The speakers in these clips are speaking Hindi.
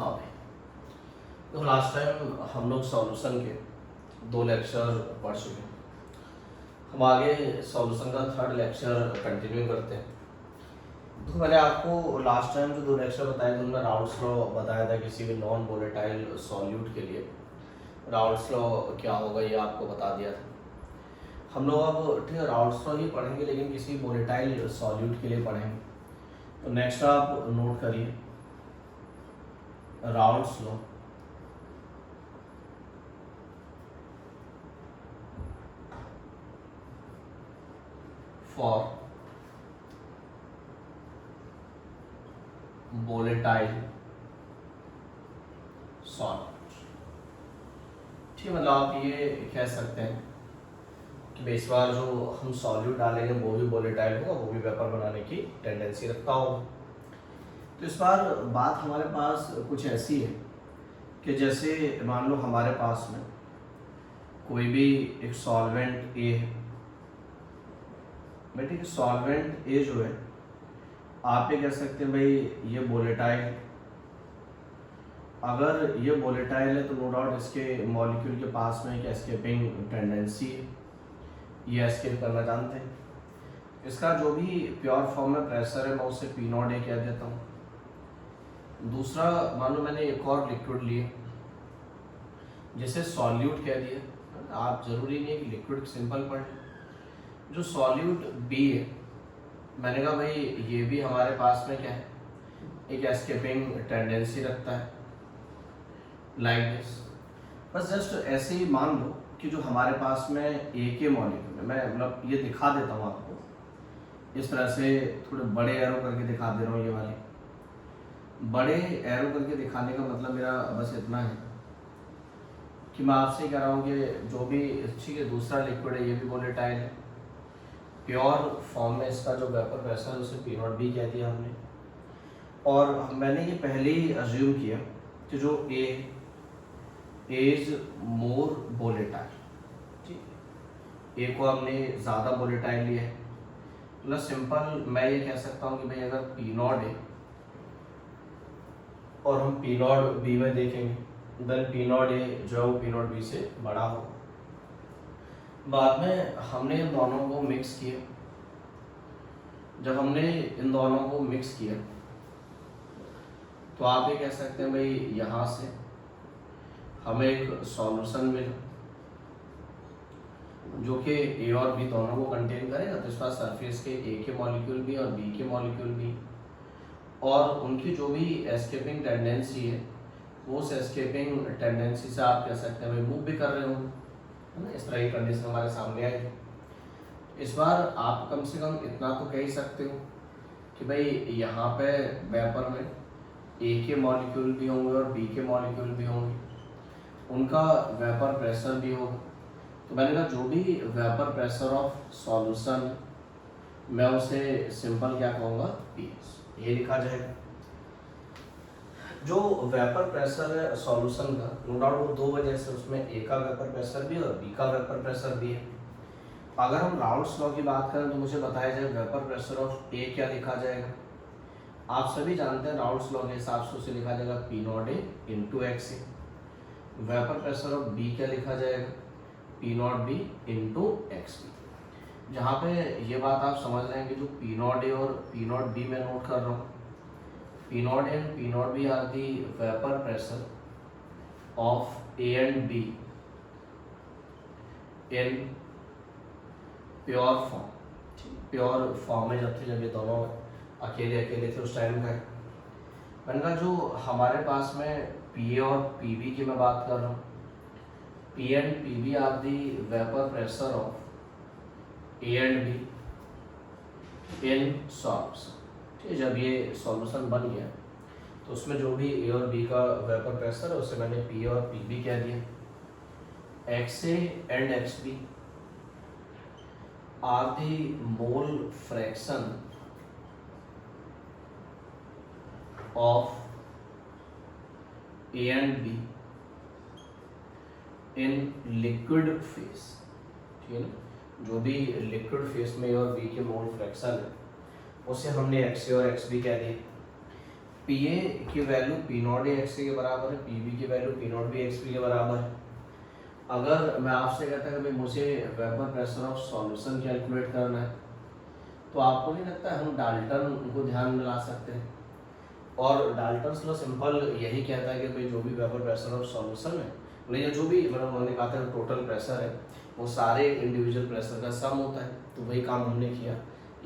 हाँ भाई, तो लास्ट टाइम हम लोग सॉल्यूशन के 2 लेक्चर पढ़ चुके हैं। हम आगे सॉल्यूशन का 3rd लेक्चर कंटिन्यू करते हैं। तो मैंने आपको लास्ट टाइम जो 2 लेक्चर बताए थे उनमें राउल्ट्स लॉ बताया था किसी भी नॉन वोलेटाइल सॉल्यूट के लिए। राउल्ट्स लॉ क्या होगा ये आपको बता दिया था। हम लोग अब ठीक है राउल्ट्स लॉ ही पढ़ेंगे, लेकिन किसी वोलेटाइल सॉल्यूट के लिए पढ़ेंगे। तो नेक्स्ट आप नोट करिए Raoult's law for volatile solute. ठीक, मतलब आप ये कह सकते हैं कि इस बार जो हम सॉल्यूट डालेंगे वो भी वोलेटाइल होगा, वो भी वेपर बनाने की टेंडेंसी रखता होगा। तो इस बार बात हमारे पास कुछ ऐसी है कि जैसे मान लो हमारे पास में कोई भी एक सॉल्वेंट ए है। बेटे कि सॉल्वेंट ए जो है आप ये कह सकते हैं भाई ये वोलेटाइल। अगर ये वोलेटाइल है तो नो डाउट इसके मॉलिक्यूल के पास में एक एस्केपिंग टेंडेंसी है, ये एस्केप करना जानते हैं। इसका जो भी प्योर फॉर्म में प्रेशर है मैं उसे पी नॉट ए कह देता हूँ। दूसरा, मान लो मैंने एक और लिक्विड लिए जिसे सॉल्यूट कह दिया। आप जरूरी नहीं है कि लिक्विड सिंपल पढ़ लें। जो सॉल्यूट बी है मैंने कहा भाई ये भी हमारे पास में क्या है, एक एस्केपिंग टेंडेंसी रखता है लाइक दिस। बस जस्ट ऐसे ही मान लो कि जो हमारे पास में ए के मॉलिक्यूल है, मैं मतलब ये दिखा देता हूँ आपको इस तरह से, थोड़े बड़े एरो करके दिखा दे रहा हूँ। ये वाले बड़े एरो करके दिखाने का मतलब मेरा बस इतना है कि मैं आपसे कह रहा हूँ कि जो भी ठीक है दूसरा लिक्विड है ये भी वोलेटाइल है। प्योर फॉर्म में इसका जो वेपर प्रेशर है उसे पी नॉट बी कह दिया हमने। और मैंने ये पहले ही अज्यूम किया कि जो ए इज मोर वोलेटाइल। ठीक है, ए को हमने ज़्यादा वोलेटाइल लिया है। मतलब सिंपल मैं ये कह सकता हूँ कि भाई अगर पी नॉट है और हम पी नॉट बी में देखेंगे देन पी नॉट ए जो है पी नॉट बी से बड़ा हो। बाद में हमने इन दोनों को मिक्स किया। जब हमने इन दोनों को मिक्स किया तो आप ये कह सकते हैं भाई यहाँ से हमें एक सॉल्यूशन मिला जो कि ए और बी दोनों को कंटेन करेगा। तो इस पास सरफेस के ए के मॉलिक्यूल भी और बी के मॉलिक्यूल भी, और उनकी जो भी एस्केपिंग टेंडेंसी है वो उस एस्केपिंग टेंडेंसी से आप कह सकते हैं भाई मूव भी कर रहे हो, है ना। इस तरह की कंडीशन हमारे सामने आई। इस बार आप कम से कम इतना तो कह ही सकते हो कि भाई यहाँ पे वेपर में ए के मॉलिक्यूल भी होंगे और बी के मॉलिक्यूल भी होंगे, उनका वेपर प्रेशर भी होगा। तो मैंने कहा जो भी वेपर प्रेशर ऑफ सॉल्यूशन मैं उसे सिंपल क्या कहूँगा, पीएस, ये लिखा जाएगा। जो वेपर प्रेशर है सॉल्यूशन का नो डाउट वो दो वजह से, उसमें ए का वेपर प्रेशर भी है और बी का वेपर प्रेशर भी है। अगर हम राउल्ट्स लॉ की बात करें तो मुझे बताया जाए वेपर प्रेशर ऑफ ए क्या लिखा जाएगा। आप सभी जानते हैं राउल्ट्स लॉ के हिसाब से उसे लिखा जाएगा P not A into X A. Vapour pressure of B क्या लिखा जाएगा, P not B into X B. जहाँ पे ये बात आप समझ रहे हैं कि जो पी नॉट ए और पी नॉट बी मैं नोट कर रहा हूँ, P not A and P not B are the vapour pressure of A and B in pure form. Pure form में जब थे, जब ये दोनों अकेले अकेले थे उस टाइम का है। मैंने कहा जो हमारे पास में पी ए और पी बी की मैं बात कर रहा हूँ, P and P B are the vapour pressure of A and B in solution. ठीक है, जब ये सॉल्यूशन बन गया तो उसमें जो भी ए और बी का वेपर प्रेशर है उसे मैंने पी और पी बी कह दिया। X A and X B are the mole fraction of A and B in liquid phase। ठीक है ना, जो भी लिक्विड फेस में और बी के मोल फ्रैक्शन है उसे हमने एक्स ए और एक्स बी कह दिया। पी ए की value P not A x के बराबर है, पी बी की value P not B x P के बराबर है। अगर मैं आपसे कहता कि भाई मुझे vapour pressure of solution calculate करना है, तो आपको नहीं लगता हम डाल्टन को ध्यान में ला सकते हैं? और डाल्टन लॉ सिंपल यही कहता है कि भाई जो भी वेपर प्रेशर ऑफ सॉल्यूशन है, मतलब ये जो भी मतलब उन्होंने कहा था टोटल प्रेशर है वो सारे इंडिविजुअल प्रेशर का सम होता है। तो वही काम हमने किया।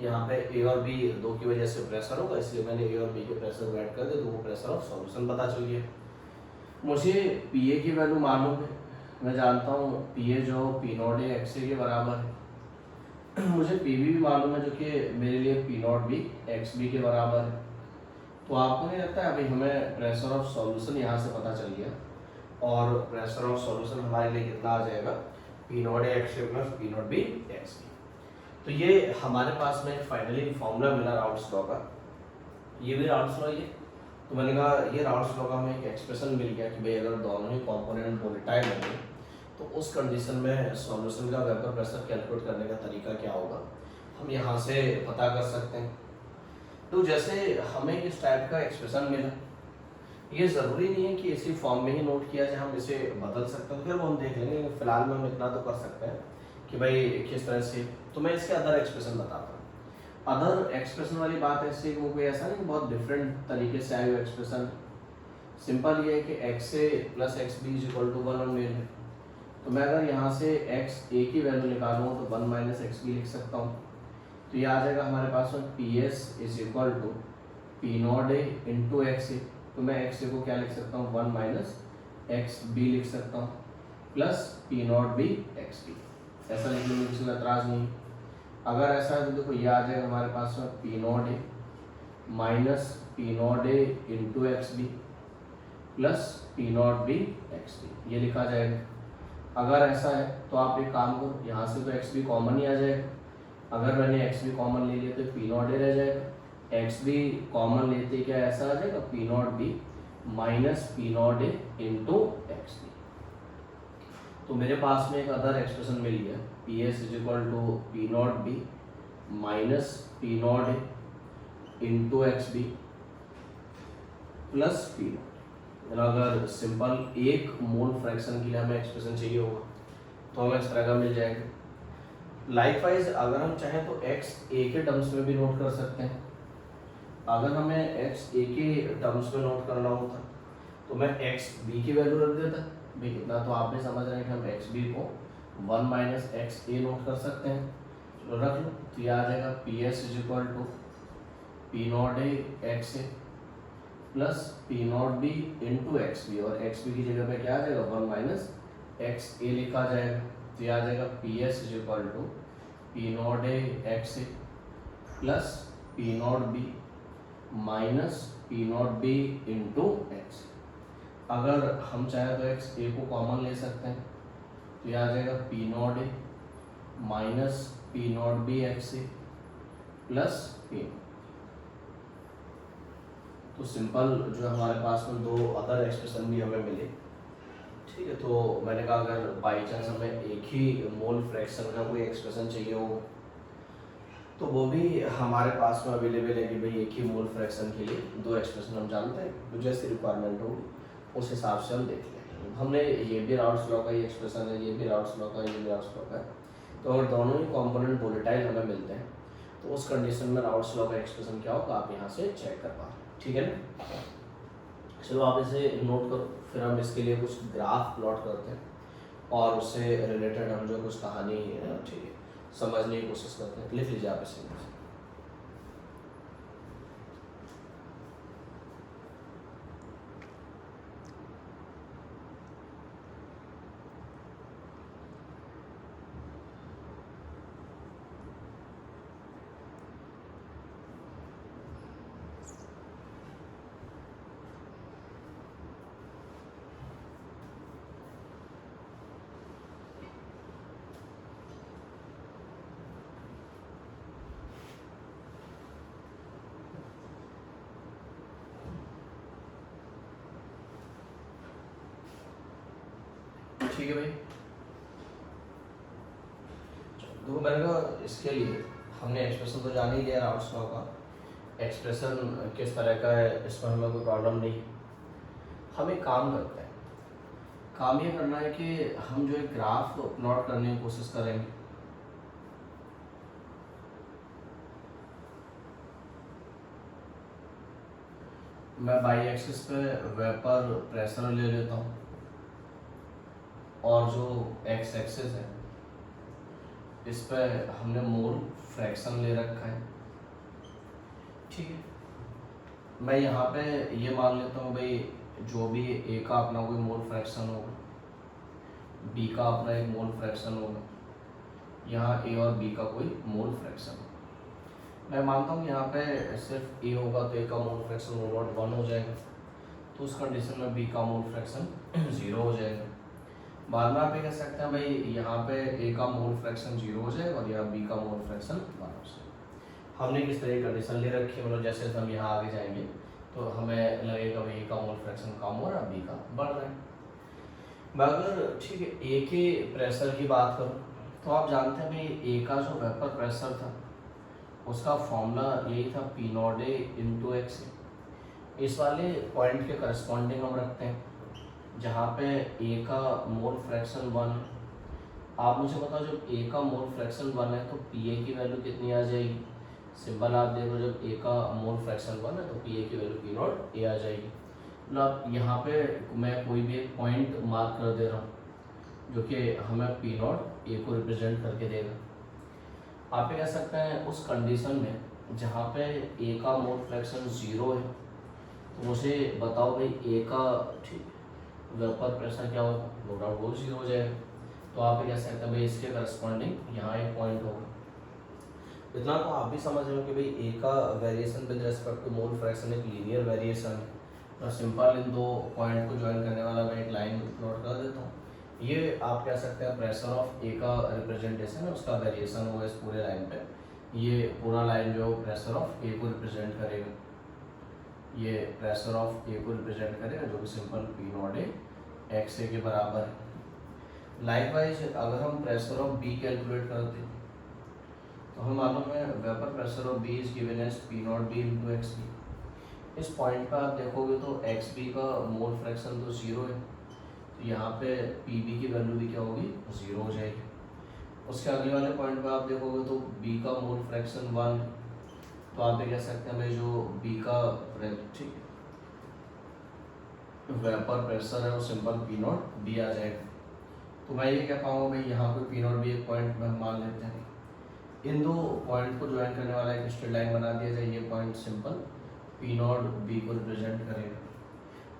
यहाँ पे ए और बी दो की वजह से प्रेशर होगा, इसलिए मैंने ए और बी के प्रेशर को ऐड कर दिया, तो वो प्रेशर ऑफ सॉल्यूशन पता चल गया। मुझे पी ए की वैल्यू मालूम है, मैं जानता हूँ पी ए जो पी नॉट ए एक्स के बराबर है। मुझे पी बी भी मालूम है जो कि मेरे लिए P not B X B के बराबर है। तो आपको नहीं लगता है अभी हमें प्रेशर ऑफ सॉल्यूशन यहाँ से पता चल गया, और प्रेशर ऑफ सॉल्यूशन हमारे लिए कितना आ जाएगा, P not A X plus P not B X B. तो ये हमारे पास में फाइनली फॉर्मूला मिला राउल्ट्स लॉ का। ये भी राउल्ट्स लॉ ये, तो मैंने कहा ये राउल्ट्स लॉ का हमें एक एक्सप्रेशन मिल गया कि भाई अगर दोनों ही कंपोनेंट वोलेटाइल होंगे तो उस कंडीशन में सॉल्यूशन का वेपर प्रेशर कैलकुलेट करने का तरीका क्या होगा, हम यहाँ से पता कर सकते हैं। तो जैसे हमें इस टाइप का एक्सप्रेशन मिला, ये ज़रूरी नहीं है कि इसी फॉर्म में ही नोट किया जाए, हम इसे बदल सकते हैं, फिर वो हम देख लेंगे। फिलहाल में हम इतना तो कर सकते हैं कि भाई किस तरह से। तो मैं इसके अदर एक्सप्रेशन बताता हूँ। अदर एक्सप्रेशन वाली बात ऐसी वो कोई ऐसा नहीं बहुत डिफरेंट तरीके से आए हुए एक्सप्रेशन। सिंपल ये है कि X A plus X B is equal to 1 और मेल है। तो मैं अगर यहाँ से एक्स ए की वैल्यू निकालूँ तो 1 माइनस एक्स बी लिख सकता हूँ। तो ये आ जाएगा हमारे पास में P S is equal to P not A into X A. तो मैं एक्स ए को क्या लिख सकता हूँ, 1 माइनस एक्स बी लिख सकता हूँ, plus P not B X B. ऐसा लिखने में किसी को एतराज़ नहीं। अगर ऐसा है तो देखो ये आ जाएगा हमारे पास में P not A minus P not A into X B plus P not B X B, ये लिखा जाएगा। अगर ऐसा है तो आप एक काम करो, यहाँ से तो एक्स बी कॉमन ही आ जाएगा। अगर मैंने एक्स बी कॉमन ले लिया तो पी नॉट ए रह जाएगा। एक्स बी कॉमन लेते क्या ऐसा आ जाएगा, P not B minus P not A into X B. तो मेरे पास में एक अदर एक्सप्रेशन मिल गया, P S is equal to P not B minus P not A into X B plus P naught. अगर सिंपल एक मोल फ्रैक्शन के लिए हमें एक्सप्रेशन चाहिए होगा तो हमें इस तरह का मिल जाएगा। लाइकवाइज अगर हम चाहें तो एक्स ए के टर्म्स में भी नोट कर सकते हैं। अगर हमें एक्स ए के टर्म्स में नोट करना होता तो मैं एक्स बी की वैल्यू रख देता। भाई इतना तो आप भी समझ रहे हैं कि हम एक्स बी को 1 माइनस एक्स ए नोट कर सकते हैं। चलो रख लो, तो ये आ जाएगा P S is equal to P not A X A plus P not B into X B, और एक्स बी की जगह पे क्या आ जाएगा 1 माइनस एक्स ए लिखा जाएगा। तो ये आ जाएगा P S is equal to P not A X A plus P not B minus P not B into X. अगर हम चाहें तो एक्स ए को कॉमन ले सकते हैं, तो यह आ जाएगा P not A minus P not B X A plus P. तो सिंपल जो हमारे पास में दो अदर एक्सप्रेशन भी हमें मिले। ठीक है, तो मैंने कहा अगर बाई चांस हमें एक ही मोल फ्रैक्शन का कोई एक्सप्रेशन चाहिए हो तो वो भी हमारे पास में अवेलेबल है कि भाई एक ही मोल फ्रैक्शन के लिए दो एक्सप्रेशन हम जानते हैं, तो जैसी रिक्वायरमेंट होगी उस हिसाब से हम देख लेंगे। हमने ये भी राउल्ट्स लॉ का ही एक्सप्रेशन है, ये भी राउल्ट्स लॉ का, ये भी राउल्ट्स लॉ का है। तो अगर दोनों ही कॉम्पोनेंट वोलेटाइल हमें मिलते हैं तो उस कंडीशन में राउल्ट्स लॉ का एक्सप्रेशन क्या होगा आप यहाँ से चेक कर पाओ। ठीक है ना, चलो आप इसे नोट करो, फिर हम इसके लिए कुछ ग्राफ प्लॉट करते हैं और उससे रिलेटेड हम जो कुछ कहानी ठीक है समझने की कोशिश करते हैं। लिख लीजिए आप इसे। ठीक है भाई, देखो मैंने कहा इसके लिए हमने एक्सप्रेशन तो जान ही लिया राउल्ट्स लॉ का। एक्सप्रेशन किस तरह का है इसमें हमें कोई प्रॉब्लम नहीं। हम एक काम करते हैं, काम ये करना है कि हम जो एक ग्राफ प्लॉट करने की कोशिश करेंगे। मैं बाई एक्सिस पे वेपर प्रेशर ले लेता हूँ और जो एक्स एक्सिस है इस पे हमने मोल फ्रैक्शन ले रखा है, ठीक है। मैं यहाँ पे ये मान लेता हूँ भाई जो भी ए का अपना कोई मोल फ्रैक्शन होगा, बी का अपना एक मोल फ्रैक्शन होगा, यहाँ ए और बी का कोई मोल फ्रैक्शन होगा। मैं मानता हूँ यहाँ पे सिर्फ ए होगा तो ए का मोल फ्रैक्शन मोल नॉट 1 हो जाएगा, तो उस कंडीशन में बी का मोल फ्रैक्शन 0 हो जाएगा। बाद में आप ये कह सकते हैं भाई यहाँ पे ए का मोल फ्रैक्शन 0 हो जाएगा और यहाँ बी का मोल फ्रैक्शन 1 हो जाएगा। हमने किस तरह की कंडीशन ले रखी है, मतलब जैसे हम यहाँ आगे जाएंगे तो हमें लगेगा भाई ए का मोल फ्रैक्शन कम हो रहा है, बी का बढ़ रहा है। मैं अगर ठीक है ए के प्रेशर की बात करूँ तो आप जानते हैं भाई ए का जो वेपर प्रेशर था उसका फॉर्मूला यही था P not A into x. इस वाले पॉइंट के करस्पॉन्डिंग हम रखते हैं जहाँ पे ए का मोल फ्रैक्शन 1। आप मुझे बताओ जब ए का मोल फ्रैक्शन 1 है तो पी ए की वैल्यू कितनी आ जाएगी। सिंपल आप देखो जब ए का मोल फ्रैक्शन 1 है तो पी ए की वैल्यू पी नॉट ए आ जाएगी। मतलब यहाँ पे मैं कोई भी एक पॉइंट मार्क कर दे रहा हूँ जो कि हमें पी नॉट ए को रिप्रेजेंट करके देगा। आप ये कह सकते हैं उस कंडीशन में जहाँ पे ए का मोल फ्रैक्शन 0 है तो मुझे बताओ भाई ए का ठीक वेपर प्रेशर क्या होगा, नो डाउट वो 0 हो जाएगा। तो आप ये कह सकते हैं भाई इसके करस्पॉन्डिंग यहाँ एक पॉइंट होगा। इतना तो आप भी समझ रहे हो कि भाई ए का variation with respect to mole fraction एक लीनियर वेरिएशन है। और सिंपल इन दो पॉइंट को ज्वाइन करने वाला मैं एक लाइन प्लॉट कर देता हूँ। ये आप कह सकते हैं प्रेशर ऑफ ए का रिप्रेजेंटेशन है, उसका वेरिएशन होगा इस पूरे लाइन पे। ये पूरा लाइन जो प्रेशर ऑफ ए को रिप्रेजेंट करेगा, ये प्रेशर ऑफ ए को रिप्रेजेंट करेगा जो कि simple P not A X A के बराबर है। लाइकवाइज अगर हम प्रेशर ऑफ बी कैलकुलेट करते हैं तो हम मालूम है vapour pressure of B is given as P not B into X B. इस पॉइंट पर आप देखोगे तो एक्स बी का मोल फ्रैक्शन तो 0 है, तो यहाँ पे पी बी की वैल्यू भी क्या होगी 0 हो जाएगी। उसके अगले वाले पॉइंट पर आप देखोगे तो बी का मोल फ्रैक्शन 1, तो आप ये कह सकते हैं भाई जो बी का ठीक वेपर प्रेशर है वो सिंपल पी नॉट बी आ जाएगा। तो मैं ये कह पाऊँगा भाई यहाँ पे पी नॉट बी एक पॉइंट में मान लेते हैं। इन दो पॉइंट को ज्वाइन करने वाला एक स्ट्रेट लाइन बना दिया जाए, ये point simple P not be को रिप्रेजेंट करेगा।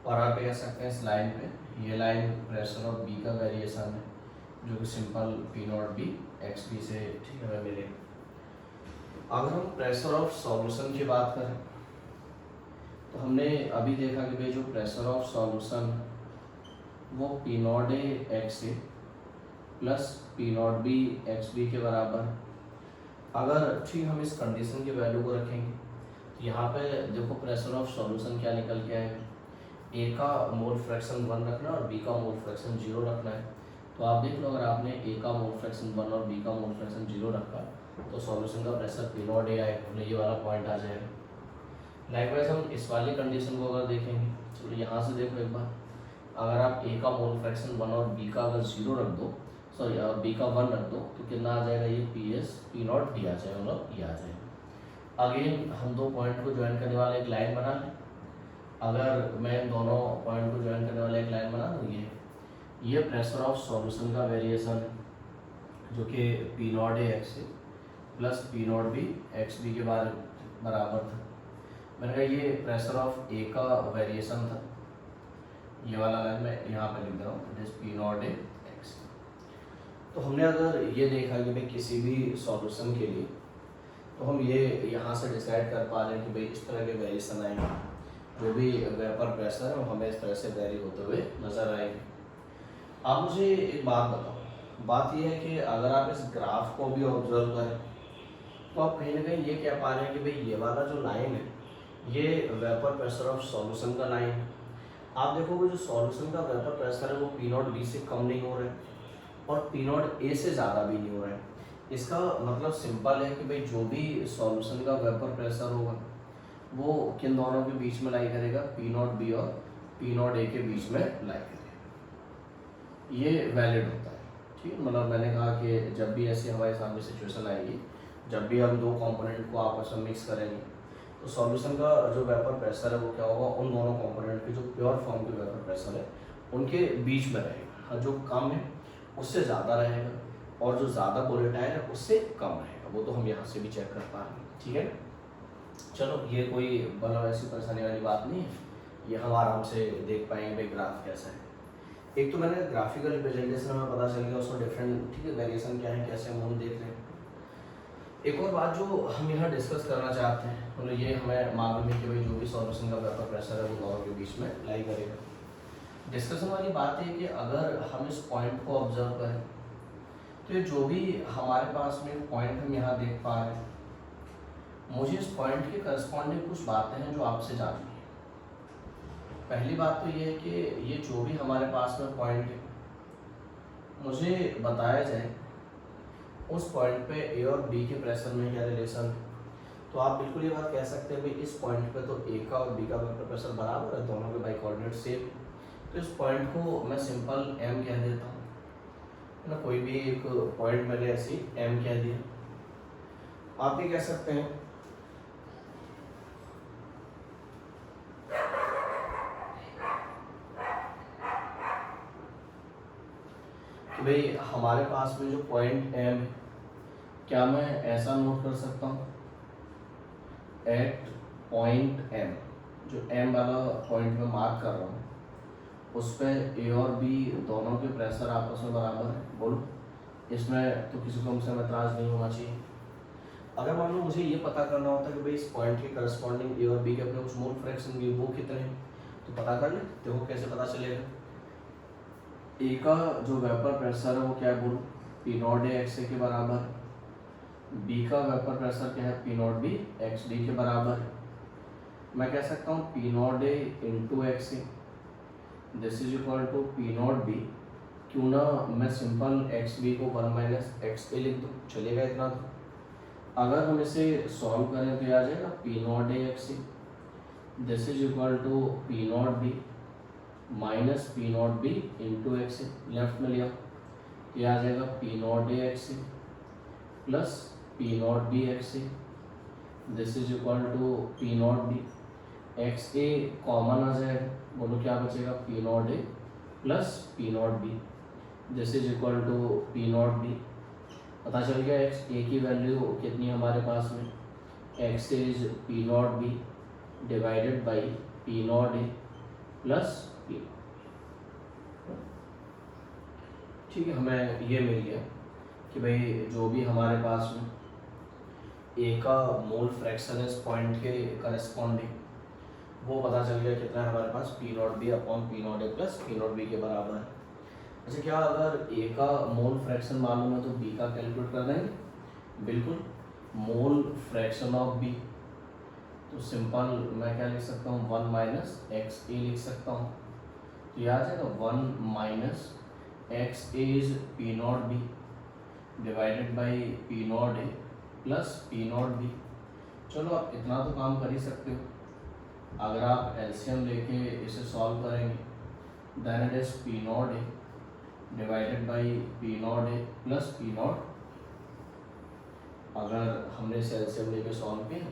और आप ये कह सकते हैं इस लाइन पे ये लाइन प्रेशर ऑफ बी का वेरिएशन है जो कि simple P not B X B से ठीक है मिलेगा। अगर हम प्रेशर ऑफ सॉल्यूशन की बात करें तो हमने अभी देखा कि भाई जो प्रेशर ऑफ सॉल्यूशन वो P not A X A plus P not B X B के बराबर। अगर ठीक हम इस कंडीशन की वैल्यू को रखेंगे तो यहाँ पे देखो प्रेशर ऑफ सॉल्यूशन क्या निकल के आएगा, ए का मोल फ्रैक्शन 1 रखना है और बी का मोल फ्रैक्शन 0 रखना है। तो आप देख लो अगर आपने ए का मोल फ्रैक्शन 1 और बी का मोल फ्रैक्शन 0 रखा तो सॉल्यूशन का प्रेशर पी नॉट ए आएगा, ये वाला पॉइंट आ जाएगा। लाइकवाइज हम इस वाली कंडीशन को अगर देखेंगे तो यहाँ से देखो एक बार, अगर आप ए का मोल फ्रैक्शन 1 और बी का अगर 0 रख दो, सॉरी बी का 1 रख दो तो कितना आ जाएगा, ये P S P not D आ जाएगा, मतलब ये आ जाएगा। अगेन हम दो पॉइंट को ज्वाइन करने वाला एक लाइन बना लें। अगर मैं दोनों पॉइंट को ज्वाइन करने वाला एक लाइन बना दूँ, ये प्रेशर ऑफ सॉल्यूशन का वेरिएशन है जो कि P not A X plus P not B X B के बराबर था। मैंने कहा ये प्रेशर ऑफ ए का वेरिएशन था, ये वाला लाइन मैं यहाँ पे लिख रहा हूँ, it is P not A x. तो हमने अगर ये देखा कि भाई किसी भी सॉल्यूशन के लिए तो हम ये यहाँ से डिसाइड कर पा रहे हैं कि भाई इस तरह के वेरिएशन आएंगे, जो भी वेपर प्रेशर है वो हमें इस तरह से वेरी होते हुए नजर आएंगे। आप मुझे एक बात बताओ, बात यह है कि अगर आप इस ग्राफ को भी ऑब्जर्व करें तो आप कहीं ना कहीं ये कह पा रहे हैं कि भाई ये वाला जो लाइन है ये वेपर प्रेशर ऑफ सॉल्यूशन का लाइन है। आप देखोगे जो सॉल्यूशन का वेपर प्रेशर है वो पी नॉट बी से कम नहीं हो रहा है और पी नॉट ए से ज़्यादा भी नहीं हो रहा है। इसका मतलब सिंपल है कि भाई जो भी सॉल्यूशन का वेपर प्रेशर होगा वो किन दोनों के बीच में लाई करेगा, पी नॉट बी और पी नॉट ए के बीच में लाई करेगा। ये वैलिड होता है, ठीक है। मतलब मैंने कहा कि जब भी ऐसी हमारे सामने सिचुएशन आएगी, जब भी हम दो कंपोनेंट को आपस में मिक्स करेंगे, तो सॉल्यूशन का जो वेपर प्रेशर है वो क्या होगा, उन दोनों कंपोनेंट के जो प्योर फॉर्म के वेपर प्रेशर है उनके बीच में रहेगा। जो कम है उससे ज़्यादा रहेगा, और जो ज़्यादा वोलेटाइल है उससे कम रहेगा। वो तो हम यहाँ से भी चेक कर पा रहे हैं, ठीक है। चलो, ये कोई मतलब ऐसी परेशानी वाली बात नहीं है, ये हम आराम से देख पाएंगे भाई ग्राफ कैसा है। एक तो मैंने ग्राफिकल रिप्रेजेंटेशन में पता चल गया उसमें डिफरेंट, ठीक है, वेरिएशन क्या है, कैसे हम देख रहे हैं। एक और बात जो हम यहाँ डिस्कस करना चाहते हैं, मतलब ये हमें मालूम है कि भाई जो भी सॉल्यूशन का वेपर प्रेशर है वो दोनों के बीच में लाई करेगा। डिस्कशन वाली बात है कि अगर हम इस पॉइंट को ऑब्जर्व करें, तो ये जो भी हमारे पास में पॉइंट हम यहाँ देख पा रहे हैं, मुझे इस पॉइंट के करस्पॉन्डिंग कुछ बातें हैं जो आपसे जाननी है। पहली बात तो ये है कि ये जो भी हमारे पास में पॉइंट है, मुझे बताया जाए उस पॉइंट पे ए और बी के प्रेशर में क्या रिलेशन है। तो आप बिल्कुल ये बात कह सकते हैं भाई इस पॉइंट पे तो ए का और बी का वेपर प्रेशर बराबर है, दोनों के बाई कोऑर्डिनेट सेम। तो इस पॉइंट को मैं सिंपल एम कह देता हूँ, है ना। कोई भी एक पॉइंट मैंने ऐसी एम कह दिया। आप ये कह सकते हैं कि भाई हमारे पास में जो पॉइंट एम है, क्या मैं ऐसा नोट कर सकता हूँ, एट पॉइंट एम, जो एम वाला पॉइंट में मार्क कर रहा हूँ उस पर ए और बी दोनों के प्रेशर आपस में बराबर है। बोलो, इसमें तो किसी को हमसे एतराज़ नहीं होना चाहिए। अगर मान लो मुझे ये पता करना होता है कि भाई इस पॉइंट के करस्पॉन्डिंग ए और बी के अपने कुछ मोल फ्रैक्शन भी वो कितने हैं, तो पता कर ले। देखो कैसे पता चलेगा। ए का जो वेपर प्रेशर है वो क्या है, बोलो, P not A X A के बराबर है। बी का वेपर प्रेशर क्या है, P not B X D के बराबर है। मैं कह सकता हूँ P not A into X A, this is equal to P not B. क्यों ना मैं सिंपल एक्स बी को 1 माइनस एक्स ए लिख दूँ, चलेगा इतना तो। अगर हम इसे सॉल्व करें तो आ जाएगा P not A X A, this is equal to P not B minus P not B into X A. Left में लिया, ये आ जाएगा P not A X A plus P not B X A, this is equal to P not B. X A common आ जाएगा, बोलो क्या बचेगा, P not A plus P not B, this is equal to P not B. पता चल गया एक्स ए की वैल्यू कितनी है हमारे पास में, x is P not B divided by P not A plus P. ठीक है, हमें ये मिल गया कि भाई जो भी हमारे पास में ए का मोल फ्रैक्शन है इस पॉइंट के करस्पॉन्डिंग, वो पता चल गया कितना है हमारे पास, P not B upon P not A plus P not B के बराबर है। अच्छा, क्या अगर ए का मोल फ्रैक्शन मालूम है तो बी का कैलकुलेट कर देंगे? बिल्कुल। मोल फ्रैक्शन ऑफ बी, तो सिंपल मैं क्या लिख सकता हूँ, 1 माइनस एक्स ए लिख सकता हूँ। तो यह आ जाएगा 1 minus x A is P not B divided by P not A plus P not be. चलो, आप इतना तो काम कर ही सकते हो। अगर आप एलसीएम लेके इसे सॉल्व करेंगे, then it is P not A divided by P not A plus P naught. अगर हमने इसे एलसीएम लेके सॉल्व किया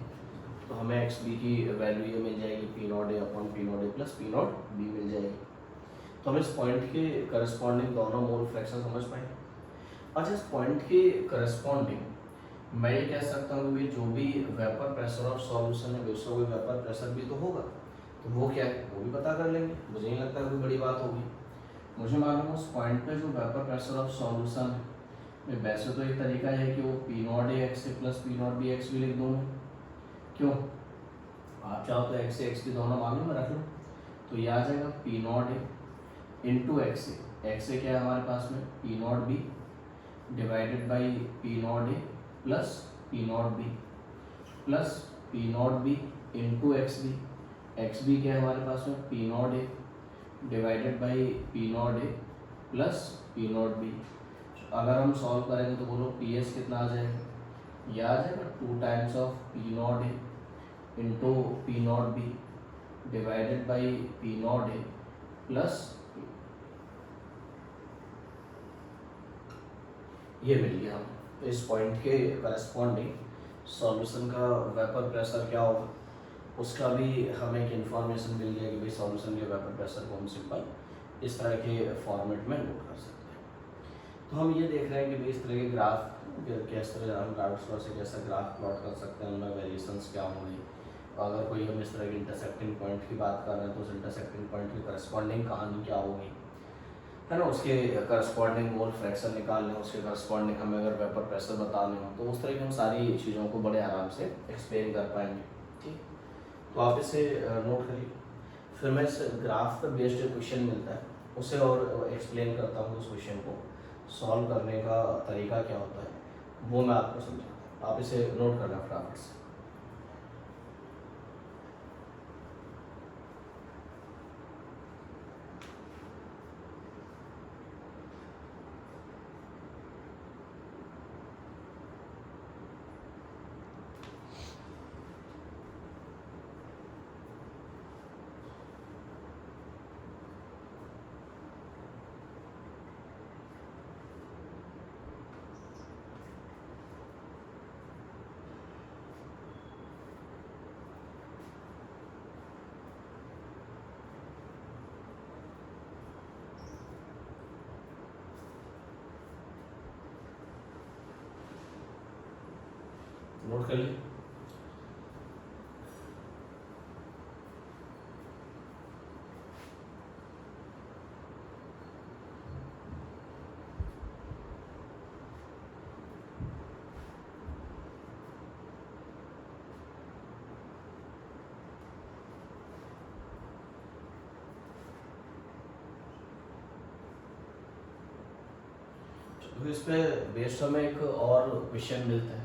तो हमें एक्स बी की वैल्यू ये मिल जाएगी, P not A upon P not A plus P not B मिल जाएगी। तो हम इस पॉइंट के करस्पॉन्डिंग दोनों मोल फ्रैक्शन समझ पाए। अच्छा, इस पॉइंट के करस्पॉन्डिंग मैं ये कह सकता हूँ कि जो भी वेपर प्रेशर ऑफ सॉल्यूशन है दूसरा कोई वेपर प्रेशर भी तो होगा, तो वो क्या है वो भी पता कर लेंगे। मुझे नहीं लगता कोई बड़ी बात होगी। मुझे मालूम है उस पॉइंट पे जो वेपर प्रेशर ऑफ सॉल्यूशन है, वैसे तो एक तरीका है कि वो P not A X A plus P not B x भी लिख दूँ। क्यों? आप चाहो तो एक्स ए एक्स बी दोनों मालूम है रख लो, तो ये आ जाएगा P not A into X A. X A क्या है हमारे पास में, P not B divided by P not A plus P not B plus P not B into X B. X B क्या है हमारे पास में, P not A divided by P not A plus P not B. अगर हम सॉल्व करेंगे तो बोलो पी एस कितना आ जाएगा, यह आ जाएगा 2 times of P not A into P not B divided by P not A plus ये मिल गया हमें। तो इस पॉइंट के करस्पॉन्डिंग सॉल्यूशन का वेपर प्रेशर क्या होगा उसका भी हमें एक इन्फॉर्मेशन मिल गया कि भाई सॉल्यूशन के वेपर प्रेशर को हम सिंपल इस तरह के फॉर्मेट में नोट कर सकते हैं। तो हम ये देख रहे हैं कि भाई इस तरह के ग्राफ किस तरह हम राउट्स से कैसा ग्राफ प्लॉट कर सकते हैं, उनमें वेरिएशंस क्या होंगे। अगर कोई हम इस तरह के इंटरसेक्टिंग पॉइंट की बात कर रहे हैं तो उस इंटरसेक्टिंग पॉइंट की करस्पॉन्डिंग कहानी क्या होगी, है ना, उसके करस्पॉन्डिंग मोल फ्रैक्शन निकालने, उसके करस्पॉन्डिंग हमें अगर वेपर प्रेशर बताने हो तो उस तरह की हम सारी चीज़ों को बड़े आराम से एक्सप्लेन कर पाएंगे। ठीक, तो आप इसे नोट करिए। फिर मैं इस ग्राफ पर बेस्ड जो क्वेश्चन मिलता है उसे और एक्सप्लेन करता हूँ, उस क्वेश्चन को सॉल्व करने का तरीका क्या होता है वो मैं आपको समझाता हूँ। आप इसे नोट करना फटाफट से। नोट कर लिए। तो इस पे बेस्ड हमें एक और क्वेश्चन मिलता है,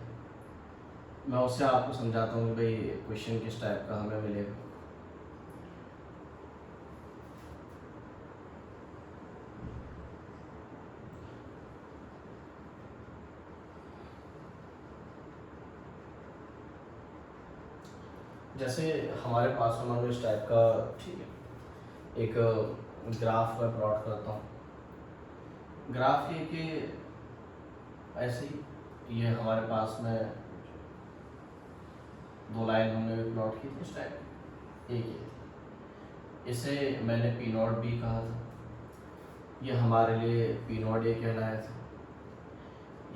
मैं उससे आपको समझाता हूँ कि भाई क्वेश्चन किस टाइप का हमें मिलेगा। जैसे हमारे पास में मान लो इस टाइप का, ठीक है, एक ग्राफ में प्लॉट करता हूँ। ग्राफ ये कि ऐसे ही ये हमारे पास में दो लाइन हमने भी प्लॉट की थी इस टाइप, एक ये इसे मैंने पी नॉट बी कहा था, ये हमारे लिए पी नॉट ए कहलाया था।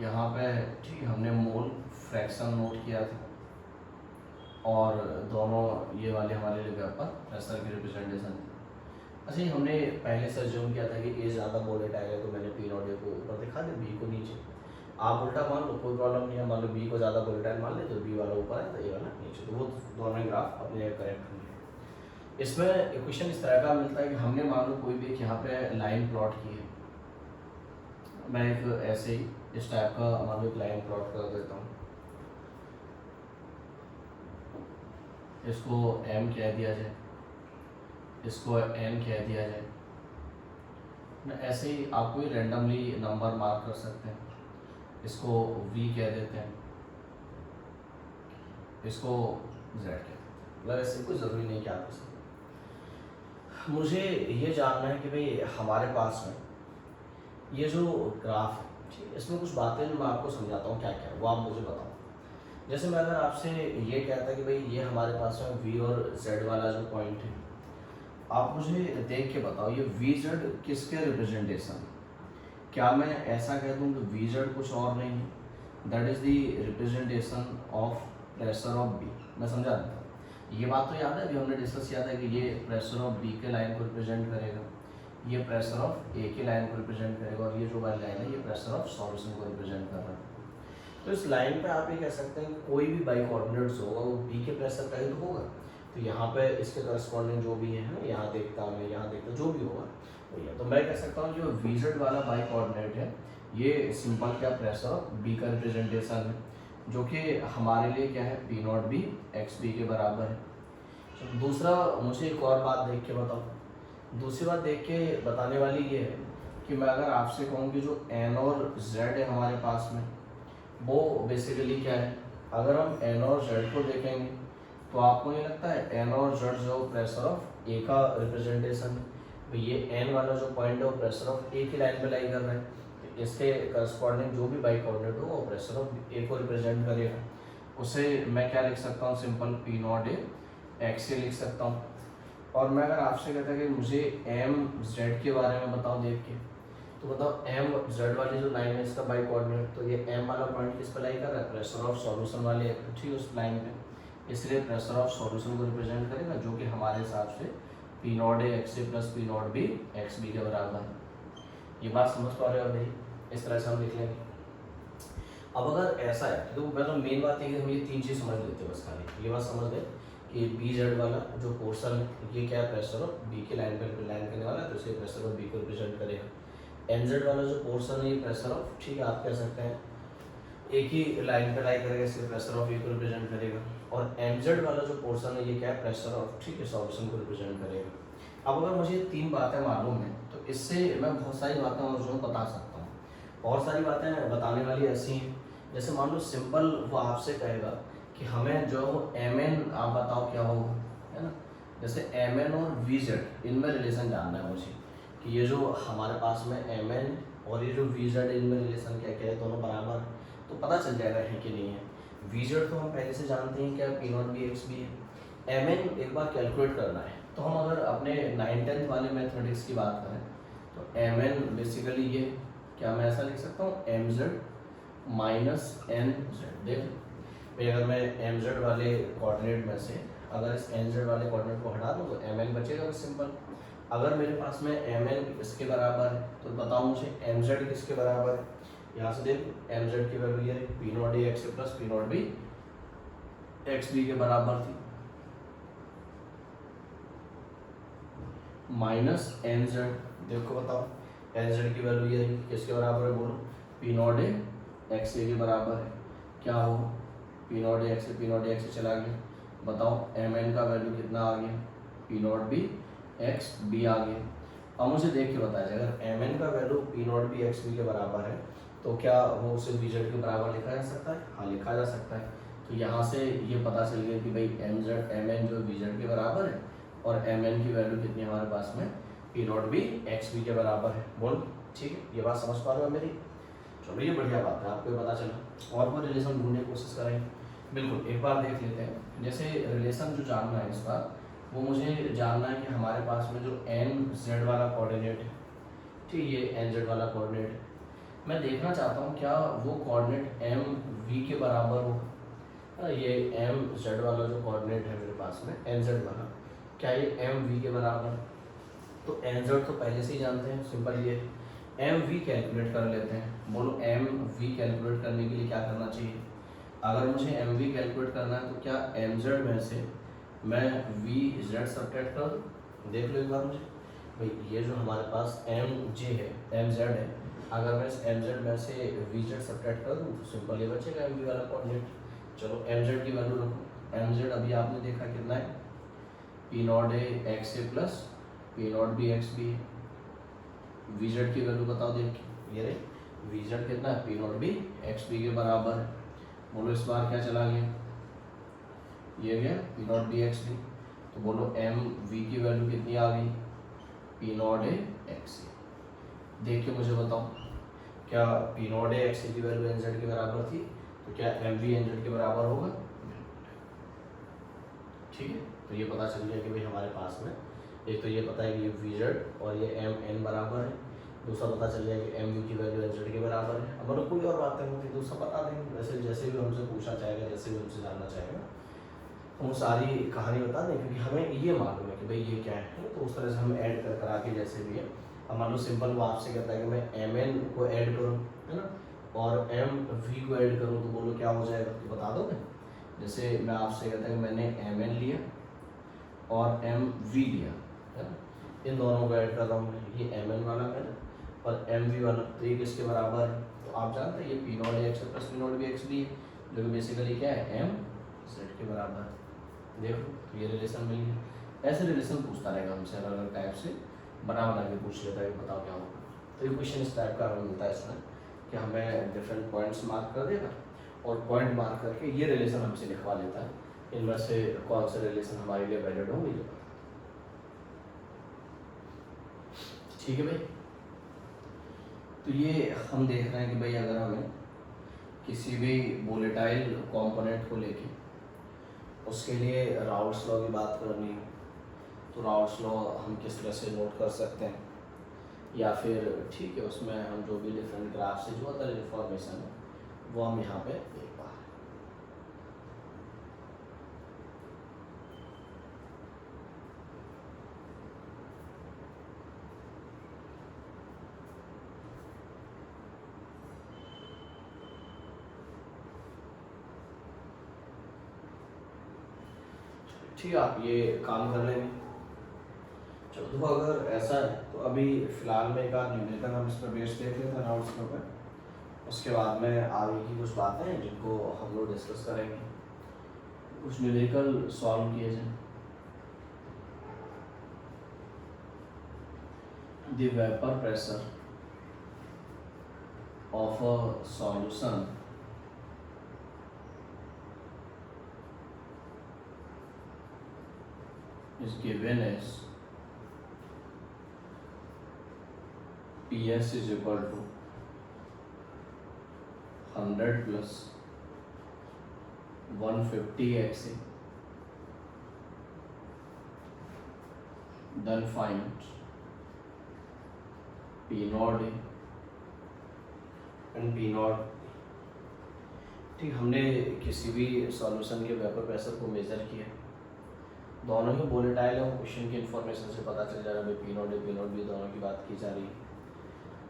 यहाँ पे ठीक हमने मोल फ्रैक्शन नोट किया था और दोनों ये वाले हमारे लिए वेपर प्रेशर की रिप्रेजेंटेशन थी। अच्छा, हमने पहले से अज्यूम किया था कि ए ज़्यादा वोलेटाइल है तो मैंने पी नॉट ए को ऊपर दिखा दिया, बी को नीचे। आप उल्टा मान लो, कोई प्रॉब्लम नहीं है, मान लो बी को ज़्यादा वोलेटाइल मान ले तो बी वाला ऊपर है तो ए वाला नीचे, तो वो दोनों ग्राफ अपने करेक्ट होंगे। इसमें इक्वेशन इस तरह का मिलता है कि हमने मान लो कोई भी यहाँ पे लाइन प्लॉट की है, मैं एक ऐसे ही इस टाइप का मान लो एक लाइन प्लॉट कर देता हूँ, इसको m कह दिया जाए, इसको n कह दिया जाए ना, ऐसे ही आप कोई रैंडमली नंबर मार्क कर सकते हैं, इसको v कह देते हैं, इसको z कह देते हैं। मतलब ऐसे कोई ज़रूरी नहीं कि आप इसे, मुझे ये जानना है कि भाई हमारे पास में ये जो ग्राफ है, ठीक, इसमें कुछ बातें जो मैं आपको समझाता हूँ क्या क्या वो आप मुझे बताओ। जैसे मैं अगर आपसे ये कहता कि भाई ये हमारे पास में v और z वाला जो पॉइंट है, आप मुझे देख के बताओ ये वी जेड किसके रिप्रेजेंटेशन। क्या मैं ऐसा कह दूँ कि वी जेड कुछ और नहीं है, that is the representation of pressure of B. मैं समझा देता हूँ, ये बात तो याद है, अभी हमने डिस्कस किया था कि ये प्रेशर ऑफ बी के लाइन को रिप्रेजेंट करेगा, ये प्रेशर ऑफ ए के लाइन को रिप्रेजेंट करेगा, और ये जो वाली लाइन है ये प्रेशर ऑफ सॉल्यूशन को रिप्रेजेंट कर रहा है। तो इस लाइन पे आप ये कह सकते हैं कि कोई भी बाई कोऑर्डिनेट्स होगा वो बी के प्रेशर का ही तो होगा, तो यहाँ पे इसके करस्पॉन्डिंग जो भी है, यहाँ देखता मैं यहाँ देखता जो भी होगा भैया, तो मैं कह सकता हूँ जो वी जेड वाला बाई कोऑर्डिनेट है ये सिंपल क्या प्रेशर बी का रिप्रेजेंटेशन है, जो कि हमारे लिए क्या है P not B X B के बराबर है। तो दूसरा मुझे एक और बात देख के बताओ, दूसरी बात देख के बताने वाली ये है कि मैं अगर आपसे कहूँ कि जो एन और जेड है हमारे पास में वो बेसिकली क्या है, अगर हम एन और जेड को देखेंगे तो आपको नहीं लगता है एन और जेड जो प्रेशर ऑफ ए का रिप्रेजेंटेशन है, तो ये एन वाला जो पॉइंट है वो प्रेशर ऑफ ए की लाइन पे लाई कर रहा है, तो इसके करस्पॉन्डिंग जो भी बाई कोऑर्डिनेट हो वो प्रेशर ऑफ ए को रिप्रेजेंट करेगा। उसे मैं क्या लिख सकता हूँ, simple P not A X A लिख सकता हूँ। और मैं अगर आपसे कहता कि मुझे एम जेड के बारे में बताओ देख के, तो बताओ एम जेड वाली जो लाइन है इसका बाई कोऑर्डिनेट, तो ये एम वाला पॉइंट किस पे लाई कर रहा है, प्रेशर ऑफ सॉल्यूशन वाले ठीक उस लाइन पे, इसलिए प्रेशर ऑफ सॉल्यूशन को रिप्रेजेंट करेगा, जो कि हमारे हिसाब से P not A X A plus P not B X B के बराबर है। ये बात समझ पा रहे हो भाई, इस तरह से हम लिख लेंगे। अब अगर ऐसा है तो पहले मेन बात है कि हम ये तीन चीज़ समझ लेते हैं बस खाली, ये बात समझ गए कि बी जेड वाला जो पोर्शन है ये क्या है, प्रेशर ऑफ बी के लाइन पर लाइन करने वाला है, तो इसे प्रेशर ऑफ बी को रिप्रेजेंट करेगा। एन जेड वाला जो पोर्शन है ये प्रेशर ऑफ, ठीक है आप कह सकते हैं एक ही लाइन पे लाई करेगा, इसलिए प्रेशर ऑफ ए को रिप्रेजेंट करेगा। और एम जेड वाला जो पोर्शन है ये क्या है, प्रेशर ऑफ, ठीक है सॉल्यूशन को रिप्रेजेंट करेगा। अब अगर मुझे तीन बातें मालूम है तो इससे मैं बहुत सारी बातें और जो बता सकता हूँ। बहुत सारी बातें बताने वाली ऐसी हैं, जैसे मान लो सिंपल वो आपसे कहेगा कि हमें जो एम एन आप बताओ क्या होगा, है ना। जैसे एम एन और वी जेड इनमें रिलेशन जानना है मुझे कि ये जो हमारे पास में एम एन और ये जो वी जेड इनमें रिलेशन क्या क्या है, दोनों बराबर, तो पता चल जाएगा है कि नहीं है। वी जेड तो हम पहले से जानते हैं क्या P not B X B है। एम एन एक बार कैलकुलेट करना है, तो हम अगर अपने 9th-10th वाले मैथमेटिक्स की बात करें तो एम एन बेसिकली ये क्या, मैं ऐसा लिख सकता हूँ M Z minus N Z. देख भाई अगर मैं एम जेड वाले कोऑर्डिनेट में से अगर इस एन जेड वाले कोऑर्डिनेट को हटा दूँ तो एम एन बचेगा बस सिंपल। अगर मेरे पास में एम एन इसके बराबर है तो बताओ मुझे एम जेड किसके बराबर है। यहाँ से देख एम जेड की वैल्यू ये P not A X plus P not B X B के बराबर थी, माइनस एन जेड। देखो बताओ एन जेड की वैल्यू ये किसके बराबर है, बोलो P not A X A के बराबर है। क्या हो P not A X A, P not A X A चला गया, बताओ एम एन का वैल्यू कितना आ गया, P not B X B आ गया। अब मुझे देख के बताया जाए अगर एम एन का value P not B X B के बराबर है तो क्या वो उसे वी जेड के बराबर लिखा जा सकता है, हाँ लिखा जा सकता है। तो यहाँ से ये पता चल गया कि भाई एम जेड एम एन जो वी जेड के बराबर है और एम एन की वैल्यू कितनी है हमारे पास में, P not B X B के बराबर है। बोल ठीक है, ये बात समझ पा रहे हो मेरी, चलो ये बढ़िया बात है, आपको पता चला। और कोई रिलेशन ढूंढने की कोशिश करेंगे, बिल्कुल एक बार देख लेते हैं। जैसे रिलेशन जो जानना है इस बार वो मुझे जानना है कि हमारे पास में जो एन जेड वाला कोऑर्डिनेट है, ठीक ये एन जेड वाला कोऑर्डिनेट है, मैं देखना चाहता हूँ क्या वो कोऑर्डिनेट एम वी के बराबर हो। ये एम जेड वाला जो कोऑर्डिनेट है मेरे पास में एन जेड वाला, क्या ये एम वी के बराबर, तो एन जेड तो पहले से ही जानते हैं, सिंपल ये एम वी कैलकुलेट कर लेते हैं। बोलो एम वी कैलकुलेट करने के लिए क्या करना चाहिए, अगर मुझे एम वी कैलकुलेट करना है तो क्या एम जेड में से मैं वी जेड सब्ट्रैक्ट कर दूँ। देख लो एक बार मुझे भाई ये जो हमारे पास एम जे है एम जेड है, अगर मैं इस एम जेड में से वी जेड सब्ट्रैक्ट कर दूँ तो सिंपल ये बचेगा एम वी वाला कोऑर्डिनेट। चलो एम जेड की वैल्यू रखो, एम जेड अभी आपने देखा कितना है, P not A X A plus P not B X B. V Z की वैल्यू बताओ देख के, ये रही वी जेड कितना है, P not B X B के बराबर है। बोलो इस बार क्या चला गया, ये गया P not B X B, तो बोलो एम वी की वैल्यू कितनी आ गई, P not A X A. देख के मुझे बताओ क्या P not A X A की वैल्यू एन जेड के बराबर थी, तो क्या एम वी एन जेड के बराबर होगा। ठीक है, तो ये पता चल गया कि भाई हमारे पास में एक तो ये पता है कि ये वी जेड और ये एम एन बराबर है, दूसरा पता चल गया कि एम वी की वैल्यू एन जेड के बराबर है। अब मतलब कोई और बातें होंगी दूसरा बता देंगे, वैसे जैसे भी हमसे पूछना चाहेगा, जैसे भी हमसे जानना चाहेगा हम सारी कहानी बता दें, क्योंकि हमें ये मालूम है कि भाई ये क्या है, तो उस तरह से हम ऐड कर करा के जैसे भी है। अब मान लो सिंपल वो आपसे कहता है कि मैं एम एन को ऐड करूँ, है ना, और एम वी को ऐड करूँ, तो बोलो क्या हो जाएगा, तो बता दोगे। जैसे मैं आपसे कहता है कि मैंने एम एन लिया और एम वी लिया, है ना, इन दोनों को ऐड कर रहा हूँ मैं, ये एम एन वाला मैंने और एम वी वाला, तो ये किसके बराबर है, तो आप जानते हैं ये P naught X plus P not B X B, जो कि बेसिकली क्या है एम जेड के बराबर है। देखो तो ये रिलेशन मिल गया। ऐसे रिलेशन पूछता रहेगा हमसे अलग अलग टाइप से, बना के पूछ लेता है कि बताओ क्या होगा। तो ये क्वेश्चन इस टाइप का हमें मिलता है इसमें कि हमें डिफरेंट पॉइंट्स मार्क कर देगा और पॉइंट मार्क करके ये रिलेशन हमसे लिखवा लेता है इनमें से कौन से रिलेशन हमारे लिए वैलिड होंगे। ठीक है भाई, तो ये हम देख रहे हैं कि भाई अगर हमें किसी भी वोलेटाइल कंपोनेंट को लेके उसके लिए राउल्ट्स लॉ की बात करनी है, तो राउल्ट्स लॉ हम किस तरह से नोट कर सकते हैं, या फिर ठीक है उसमें हम जो भी डिफरेंट ग्राफ से जो अदर इन्फॉर्मेशन है वो हम यहाँ पे देख पा रहे हैं। ठीक है, आप ये काम कर लेंगे। चलो तो अगर ऐसा है तो अभी फिलहाल में एक आध न्यूमेरिकल हम इस पर बेस देख लेते हैं राउंड्स के ऊपर, उसके बाद में आगे की कुछ बातें हैं जिनको हम लोग डिस्कस करेंगे, कुछ न्यूमेरिकल सॉल्व किए जाए। The vapour pressure of a solution is given as PS is equal to 100 plus 150 XA. Then find P naught A and P naught। ठीक, हमने किसी भी सॉल्यूशन के वेपर प्रेशर को मेजर किया, दोनों ही वोलेटाइल है, क्वेश्चन की इन्फॉर्मेशन से पता चल जा रहा है पी नॉट भी दोनों की बात की जा रही है।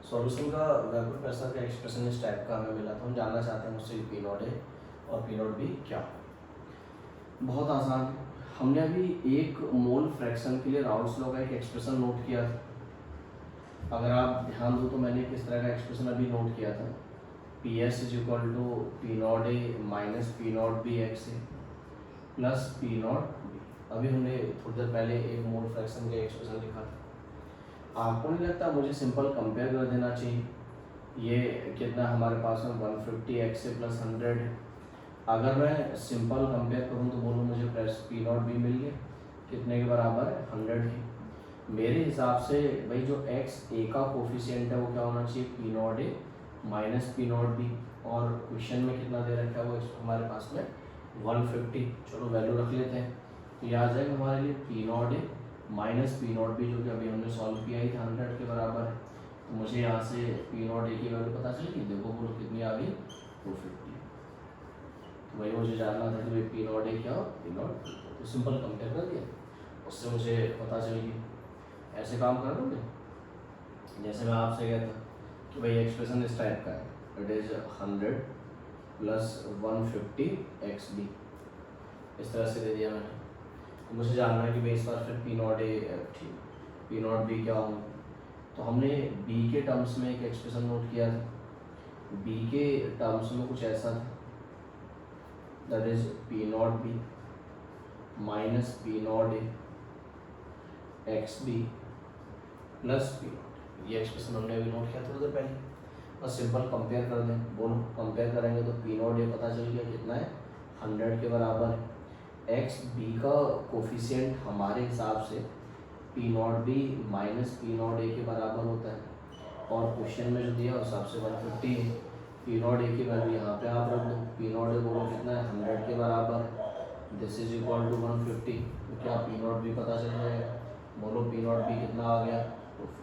सॉल्यूशन का वेपर प्रेशर का एक्सप्रेशन इस टाइप का हमें मिला, तो हम जानना चाहते हैं मुझसे पी नॉट ए और पी नॉट बी क्या है। बहुत आसान है, हमने अभी एक मोल फ्रैक्शन के लिए राउल्ट्स लॉ का एक एक्सप्रेशन नोट किया था। अगर आप ध्यान दो तो मैंने किस तरह का एक्सप्रेशन अभी नोट किया था, P S is equal to P not A minus P not B X A plus P naught. अभी हमने थोड़ी देर पहले एक मोल फ्रैक्शन का एक्सप्रेशन लिखा था। आपको नहीं लगता मुझे सिंपल कंपेयर कर देना चाहिए, ये कितना हमारे पास में 150 एक्स ए प्लस 100 है। अगर मैं सिंपल कंपेयर करूँ तो बोलूँ मुझे प्लस पी नॉट बी मिल गया, कितने के बराबर है 100 है। मेरे हिसाब से भाई जो एक्स ए का कोफिशिएंट है वो क्या होना चाहिए, P not A minus P not be, और क्वेश्चन में कितना दे रखा है वो हमारे पास में 150। चलो वैल्यू रख लेते हैं, तो यह आ जाएगा हमारे लिए P not A minus P not be, जो कि अभी हमने सॉल्व किया ही था 100 के बराबर है। तो मुझे यहाँ से पी नॉट ए की वैल्यू पता चलेगी, देखो बोलो कितनी आ गई 250। तो वही मुझे जानना था कि भाई पी नॉट ए क्या हो, पी नॉट, तो सिंपल कंपेयर कर दिया, उससे मुझे पता चलेगी। ऐसे काम कर दोगे जैसे मैं आपसे कहता कि भाई एक्सप्रेशन इस टाइप का है, it is 100 plus 150 X B, इस तरह से दे दिया मैंने। मुझे जानना है कि भाई इस बार फिर पी नॉट ए ठीक पी नॉट बी क्या होगा। तो हमने बी के टर्म्स में एक एक्सप्रेशन नोट किया था, बी के टर्म्स में कुछ ऐसा था, that is P not B minus P not A X B plus P naught. ये एक्सप्रेशन हमने अभी नोट किया थोड़ी देर पहले, बस सिंपल कंपेयर कर दें, बोलो कंपेयर करेंगे तो पी नॉट ए पता चल गया कितना है 100 के बराबर है। एक्स बी का कोफिशिएंट हमारे हिसाब से P not B minus P not a के बराबर होता है, और क्वेश्चन में जो दिया उस हिसाब से 150 है। पी नॉट ए की वैल्यू यहाँ पे आप रख दो, पी नॉट ए बोलो कितना है 100 के बराबर, दिस इज इक्वल टू 150, तो क्या पी नॉट बी पता चल जाएगा, बोलो पी नॉट बी कितना आ गया 250।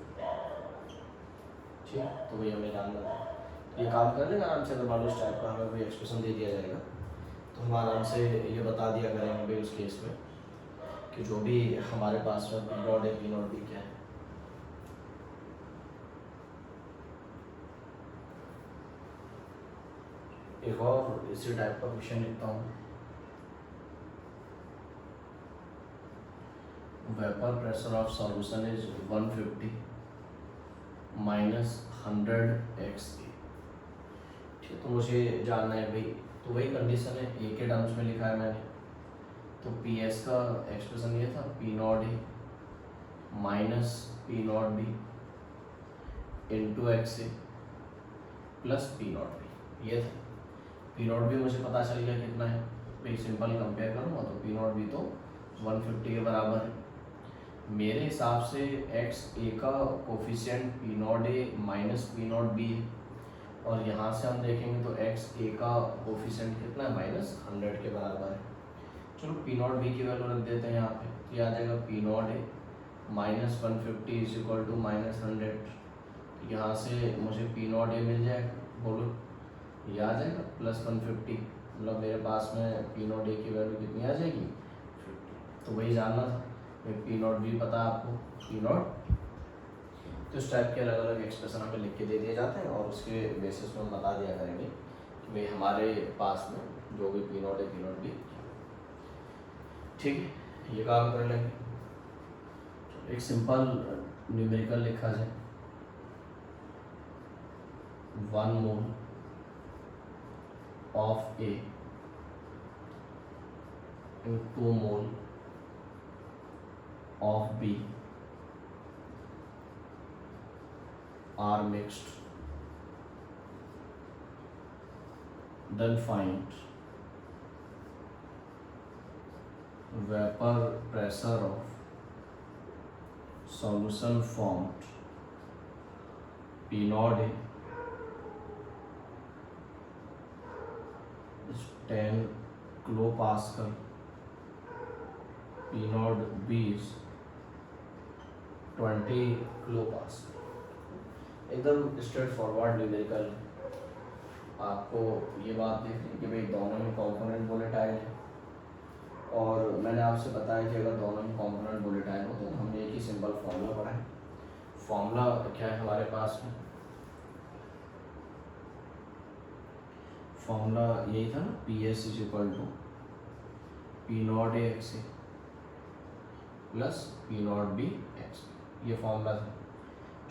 ठीक, तो वही हमें जानना था, ये काम कर लेगा आराम से। अगर मान लो इस टाइप का हमें कोई एक्सप्रेशन दे दिया जाएगा तो हम आराम से ये बता दिया करेंगे भाई उस केस में कि जो भी हमारे पास में पी नॉट है पी नॉट बी क्या है। एक और इसी टाइप का क्वेश्चन लिखता हूँ, vapour pressure of solution is 150 minus 100 X A. ठीक, तो मुझे जानना है भाई, तो वही कंडीशन है, ए के टर्म्स में लिखा है मैंने, तो पी एस का एक्सप्रेशन ये था P not A minus P not B into X A plus P not be, ये था। पी नॉट बी मुझे पता चल गया कितना है भाई सिंपल कंपेयर करूँगा तो पी नॉट बी तो 150 के बराबर है। मेरे हिसाब से एक्स ए का coefficient P not A minus P not be है, और यहाँ से हम देखेंगे तो एक्स ए का कोफिशिएंट कितना है, -100 के बराबर है। चलो पी नॉट बी की वैल्यू रख देते हैं यहाँ पे, तो ये आ जाएगा P not A -150 is equal to -100। यहाँ से मुझे पी नॉट ए मिल जाएगा, बोलो ये आ जाएगा +150, मतलब मेरे पास में पी नॉट ए की वैल्यू कितनी आ जाएगी 50। तो वही जानना था, पी नॉट बी पता है आपको, पी नॉट। तो इस टाइप के अलग अलग एक्सप्रेशन हमें लिख के दे दिए जाते हैं, और उसके बेसिस में हम बता दिया करेंगे कि भाई हमारे पास में जो भी पी नॉट है पी नॉट बी, ठीक है। ये काम कर लेंगे। एक सिंपल न्यूमेरिकल लिखा जाए, 1 मोल of A in 2 mole of B are mixed, then find vapor pressure of solution formed P naught A is 10 kilopascal, P naught B is 20 kilopascal। एकदम स्ट्रेट फॉरवर्ड न्यूमेरिकल। आपको ये बात देखनी है कि भाई दोनों ही कॉम्पोनेंट वोलेटाइल है, और मैंने आपसे बताया कि अगर दोनों ही कॉम्पोनेंट वोलेटाइल हो तो हमने एक ही सिंपल फॉर्मूला पढ़ा है। फॉर्मूला क्या है हमारे पास में, फॉर्मूला यही था ना, P S is equal to P not A X A plus P not B X, ये फॉर्मूला था।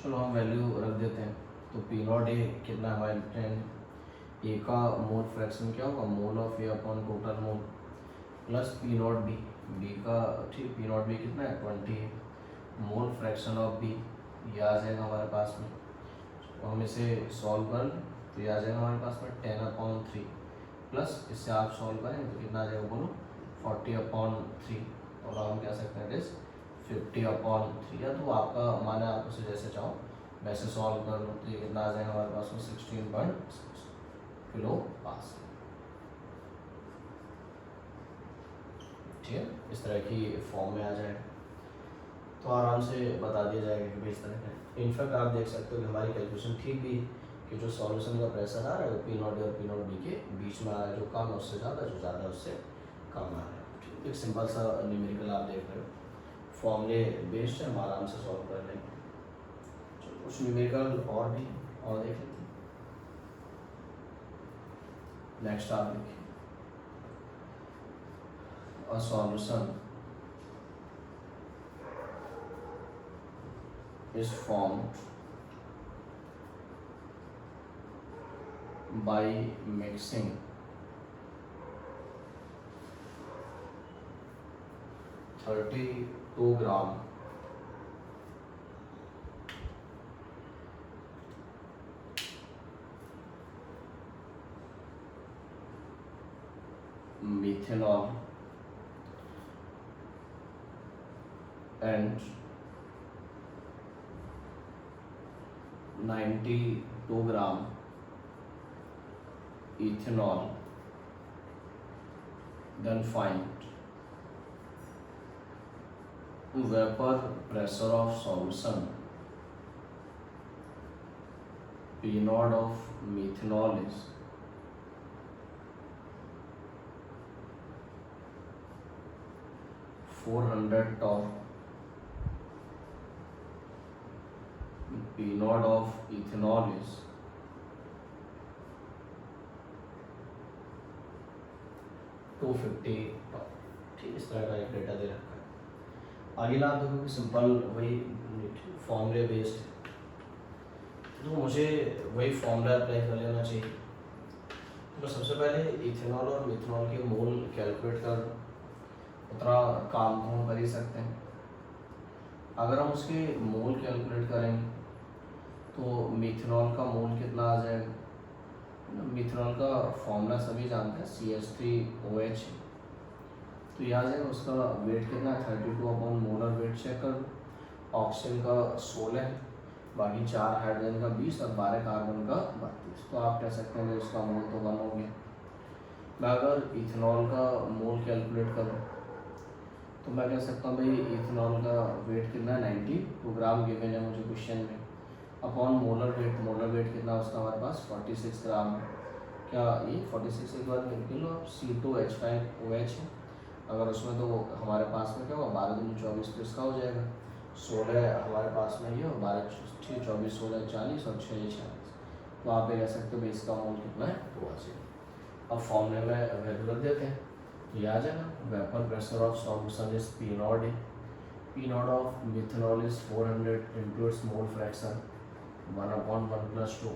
चलो हम वैल्यू रख देते हैं। तो पी नॉट ए कितना है हमारे 10, ए का मोल फ्रैक्शन क्या होगा, mole of A upon total mole, plus P not B, B का ठीक पी नॉट बी कितना है 20, मोल फ्रैक्शन ऑफ बी, ये आ जाएगा हमारे पास में। तो हम इसे सॉल्व कर तो ये आ जाएगा हमारे पास में 10/3, प्लस इससे आप सॉल्व करेंगे तो कितना आ जाएगा बोलो 40/3, और हम कह सकते हैं इस 50/3, या तो आपका माने आप उसे जैसे चाहो वैसे सॉल्व कर लो। तो ये कितना आ जाएगा हमारे पास में 16.6 किलो पास्कल। ठीक है, इस तरह की फॉर्म में आ जाएगा तो आराम से बता दिया जाएगा कि भाई इस तरह का। इनफैक्ट आप देख सकते हो कि हमारी कैलकुलेशन ठीक भी कि जो सॉल्यूशन का प्रेशर आ रहा है वो पी नॉट ए और पी नॉट बी के बीच में आ रहा है, जो कम है उससे ज़्यादा, जो ज़्यादा है उससे कम आ रहा है। एक सिंपल सा न्यूमेरिकल आप देख रहे हो, फॉर्मूले बेस्ड है, हम आराम से सॉल्व कर लेंगे। चलो कुछ न्यूमेरिकल और भी और देख लेते हैं। नेक्स्ट आप देखिए, a solution is formed by mixing 32 gram methanol and 92 gram ethanol, then find vapor pressure of solution P naught of methanol is 400 torr, P naught of ethanol is 250 torr। ठीक, इस तरह का एक डेटा दे रखा है। आगे ना आप देखो कि सिंपल वही फॉर्मूले बेस्ड है, तो मुझे वही फॉर्मूला अप्लाई कर लेना चाहिए। तो सबसे पहले इथेनॉल और मिथेनॉल के मोल कैलकुलेट कर, उतना काम तो हम कर ही सकते हैं। अगर हम उसके मोल कैलकुलेट करेंगे तो मिथेनॉल का मोल कितना आ जाएगा मिथनॉल का फॉर्मूला सभी जानते हैं CH3OH। तो यहाँ से उसका वेट कितना है 32 अपॉन मोलर वेट चेक कर लो। ऑक्सीजन का 16 है, बाकी 4 हाइड्रोजन का 20 और 12 कार्बन का 32। तो आप कह सकते हैं उसका मोल तो 1 हो गया। मैं अगर इथेनॉल का मोल कैलकुलेट करूँ तो मैं कह सकता हूँ भाई इथेनॉल का वेट कितना है 92 ग्राम गिवन है मुझे क्वेश्चन में, अपॉन मोलर वेट कितना उसका हमारे पास 46 ग्राम है। क्या ये 46 के बाद लिख लो आप C2H5OH है। अगर उसमें तो हमारे पास में क्या होगा 12 दूनी 24, तो इसका हो जाएगा 16 हमारे पास में ये और 12 6 24 16 40 और 6 46। तो आप ये कह सकते हो भाई इसका मोल कितना है 82। अब फॉर्मूले में वैल्यू रख देते हैं तो ये आ जाएगा vapour pressure of solution is P0 है। P0 of methanol is 400 into its mole fraction 1/1+2।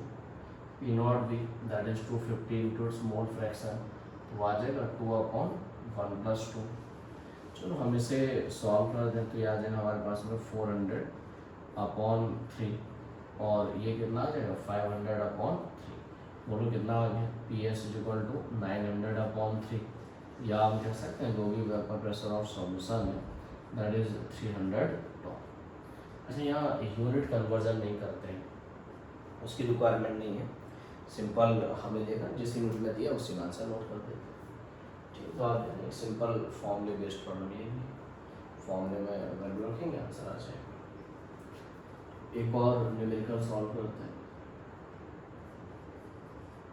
P0B that is 250 into its mole fraction, तो आ जाएगा 2/1+2। चलो हम इसे सॉल्व कर दें तो ये आ जाएगा हमारे पास में 400/3 और ये कितना आ जाएगा 500/3। बोलो कितना आ गया PS = 900/3, या हम कह सकते हैं जो भी वेपर प्रेशर ऑफ सॉल्यूशन है दैट इज 300 टॉप। अच्छा यहाँ यूनिट कन्वर्जन नहीं करते हैं, उसकी रिक्वायरमेंट नहीं है, सिंपल हमें देगा जिस यूनिट में दिया उसी में आंसर नोट कर देते हैं। ठीक, तो आप एक सिंपल फॉर्मूले बेस्ड प्रॉब्लम लेंगे, फॉर्मूले में वैल्यू रखेंगे आंसर आ जाएगा। एक और न्यूमेरिकल सॉल्व करते हैं।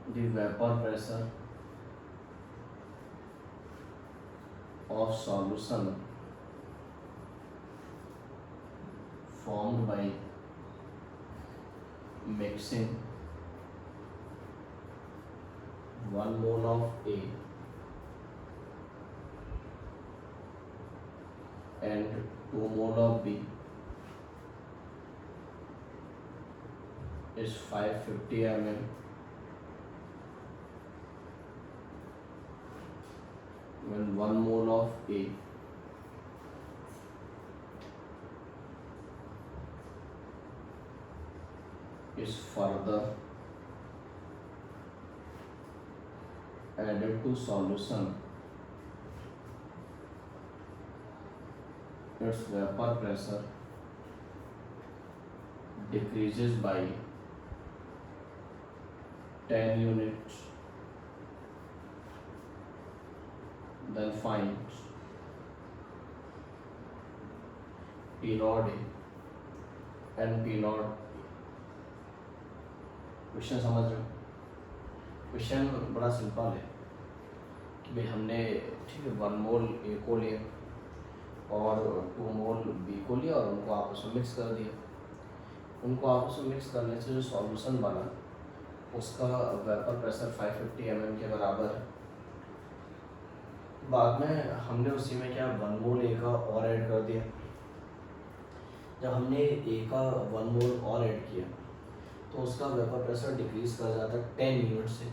The vapour pressure of solution formed by mixing 1 mole of A and 2 mole of B is 550 ml when 1 mole of A is further added to solution, its vapor pressure decreases by 10 units. Then find P0 and P0। Question समझ रहे हो? क्वेश्चन बड़ा सिंपल है कि भाई हमने ठीक है 1 मोल A को लिया और 2 मोल B को लिया और उनको आपस में मिक्स कर दिया। उनको आपस में मिक्स करने से जो सॉल्यूशन बना उसका वेपर प्रेशर 550 mm के बराबर है। बाद में हमने उसी में क्या 1 मोल A का और ऐड कर दिया। जब हमने A का 1 मोल और ऐड किया तो उसका वेपर प्रेशर डिक्रीज कर जाता है 10 यूनिट से।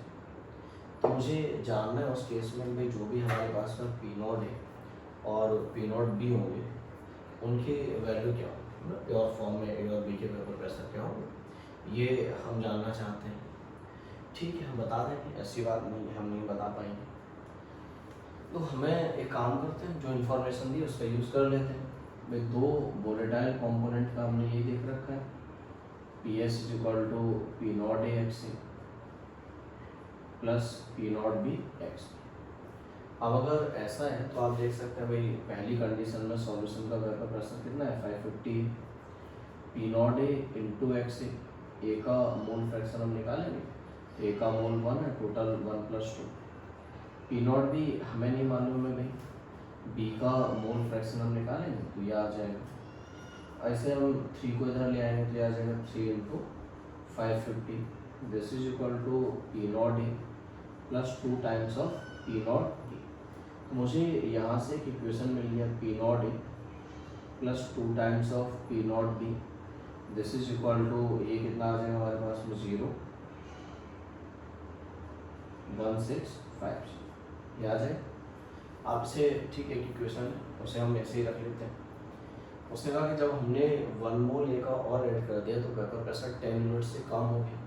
तो मुझे जानना है उस केस में भाई जो भी हमारे पास में P0 है और P0B होंगे उनकी वैल्यू क्या होगी, प्योर फॉर्म में A और B के वेपर प्रेशर क्या होंगे, ये हम जानना चाहते हैं। ठीक है, हम बता देंगे, ऐसी बात नहीं है हम नहीं बता पाएंगे। तो हमें एक काम करते हैं, जो इन्फॉर्मेशन दी उसका यूज़ कर लेते हैं। भाई 2 वोलेटाइल कंपोनेंट का हमने ये देख रखा है PS = P0AXA प्लस P0BX। अब अगर ऐसा है तो आप देख सकते हैं भाई पहली कंडीशन में सॉल्यूशन का वेपर प्रेशर कितना है 550 P0A इंटू XA। A का मोल फ्रैक्शन हम निकालेंगे, A का मोल 1 है, टोटल 1+2। P0B हमें नहीं मालूम है भाई, B का मोल फ्रैक्शन हम निकालेंगे तो ये आ जाएगा। ऐसे हम 3 को इधर ले आएंगे तो ये आ जाएगा 3 into 550 this is equal to P0A plus 2 times of P0B। तो मुझे यहाँ से एक इक्वेशन मिल गया P0A plus 2 times of P0B this is equal to ये कितना आ जाएगा हमारे पास में 0 165 ये आ जाए। आपसे ठीक है इक्वेशन है उसे हम ऐसे ही रख लेते हैं। उसने कहा कि जब हमने 1 मोल A का और ऐड कर दिया तो वेपर प्रेशर 10 यूनिट से कम हो गया।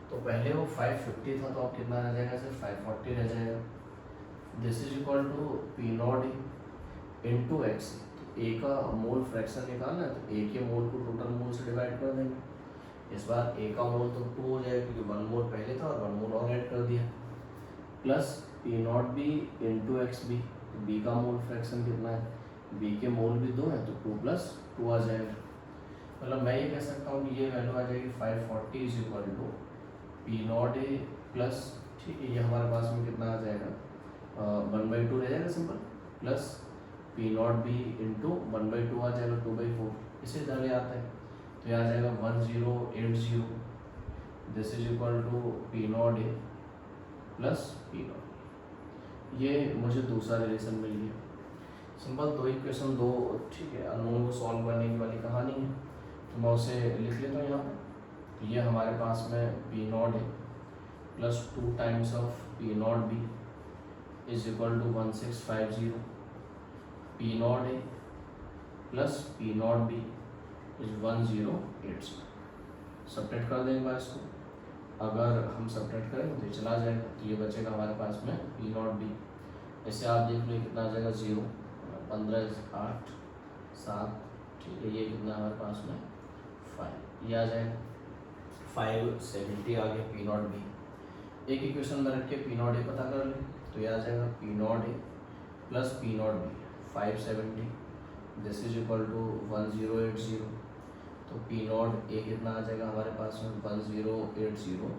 तो तो पहले वो 550 था, तो अब कितना रह जाएगा सर, 540 रह जाएगा। This is equal to P naught into X. तो ए का मोल फ्रैक्शन निकालना है, तो ए के मोल को टोटल मोल से डिवाइड कर देंगे। इस बार ए का मोल तो 2 हो जाएगा क्योंकि 1 मोल पहले था और 1 मोल और ऐड कर दिया, plus P not B into X B. तो बी का मोल फ्रैक्शन कितना है, बी के मोल भी 2 है, तो 2 + 2 आ जाएगा। मतलब मैं ये कह सकता हूँ कि ये वैल्यू आ जाएगी 540 is equal to P not A plus, ठीक है, ये हमारे पास में कितना आ जाएगा, 1/2 रह जाएगा simple, plus P not B into 1/2 आ जाएगा 2/4। इसे इधर ले आते हैं तो यह आ जाएगा 1080। This is equal to P not A plus P naught. ये मुझे दूसरा रिलेशन मिल गया। सिंपल 2 इक्वेशन 2, ठीक है, अननोन को सॉल्व करने की वाली कहानी है, तो मैं उसे लिख लेता हूँ यहाँ पर। तो ये हमारे पास में P not A plus 2 times of P not B is equal to 1650। P not A plus P not B is 1080। Subtract कर देंगे बार इसको, अगर हम सब्ट्रैक्ट करेंगे तो ये चला जाएगा, तो ये बचेगा हमारे पास में पी नॉट बी। ऐसे आप देख लो कितना आ जाएगा, 0, 15, 8, 7, ठीक है, ये कितना हमारे पास में 5, ये आ जाएगा 570 आ गया पी नॉट बी। एक इक्वेशन में रख के पी नॉट ए पता कर ले, तो ये आ जाएगा P not A plus P not B 570। This is equal to 1080। तो पी नॉट ए कितना आ जाएगा हमारे पास में 1080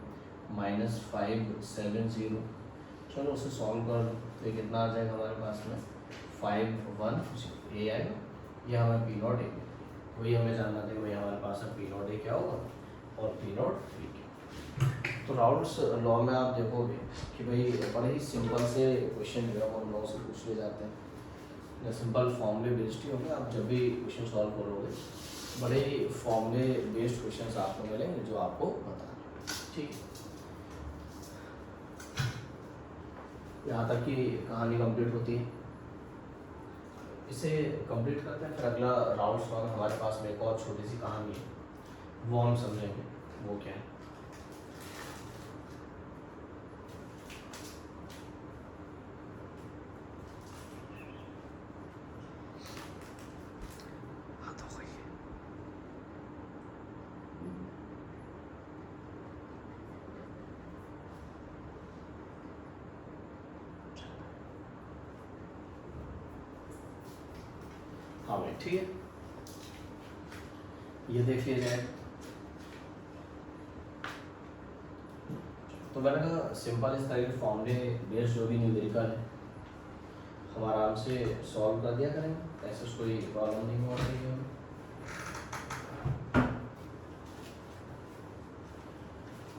माइनस 570। चलो उसे सॉल्व कर लो, तो ये कितना आ जाएगा हमारे पास में 510 ए आएगा। यह हमारा पी नॉट ए, वही हमें जानना था भाई हमारे पास में पी नॉट ए क्या होगा और पी नॉट बी क्या। तो राउल्ट्स लॉ में आप देखोगे कि भाई बड़े ही सिंपल से क्वेश्चन जो है हम लोगों से पूछ लिए जाते हैं। सिंपल फॉर्मूले बेस्ड ही होंगे, आप जब भी क्वेश्चन सॉल्व करोगे बड़े ही फॉर्मूले बेस्ड क्वेश्चन आपको मिलेंगे जो आपको बता, ठीक है। यहाँ तक की कहानी कंप्लीट होती है, इसे कंप्लीट करते हैं, फिर अगला राउंड में हमारे पास में एक और छोटी सी कहानी है, वो हम समझेंगे वो क्या है। हाँ भाई ठीक है, ये देख लिया जाए। तो मैंने कहा सिंपल इस तरह के फॉर्मूले बेस्ड जो भी न्यूमेरिकल है हम आराम से सॉल्व कर दिया करेंगे, ऐसे कोई प्रॉब्लम नहीं हो रही है।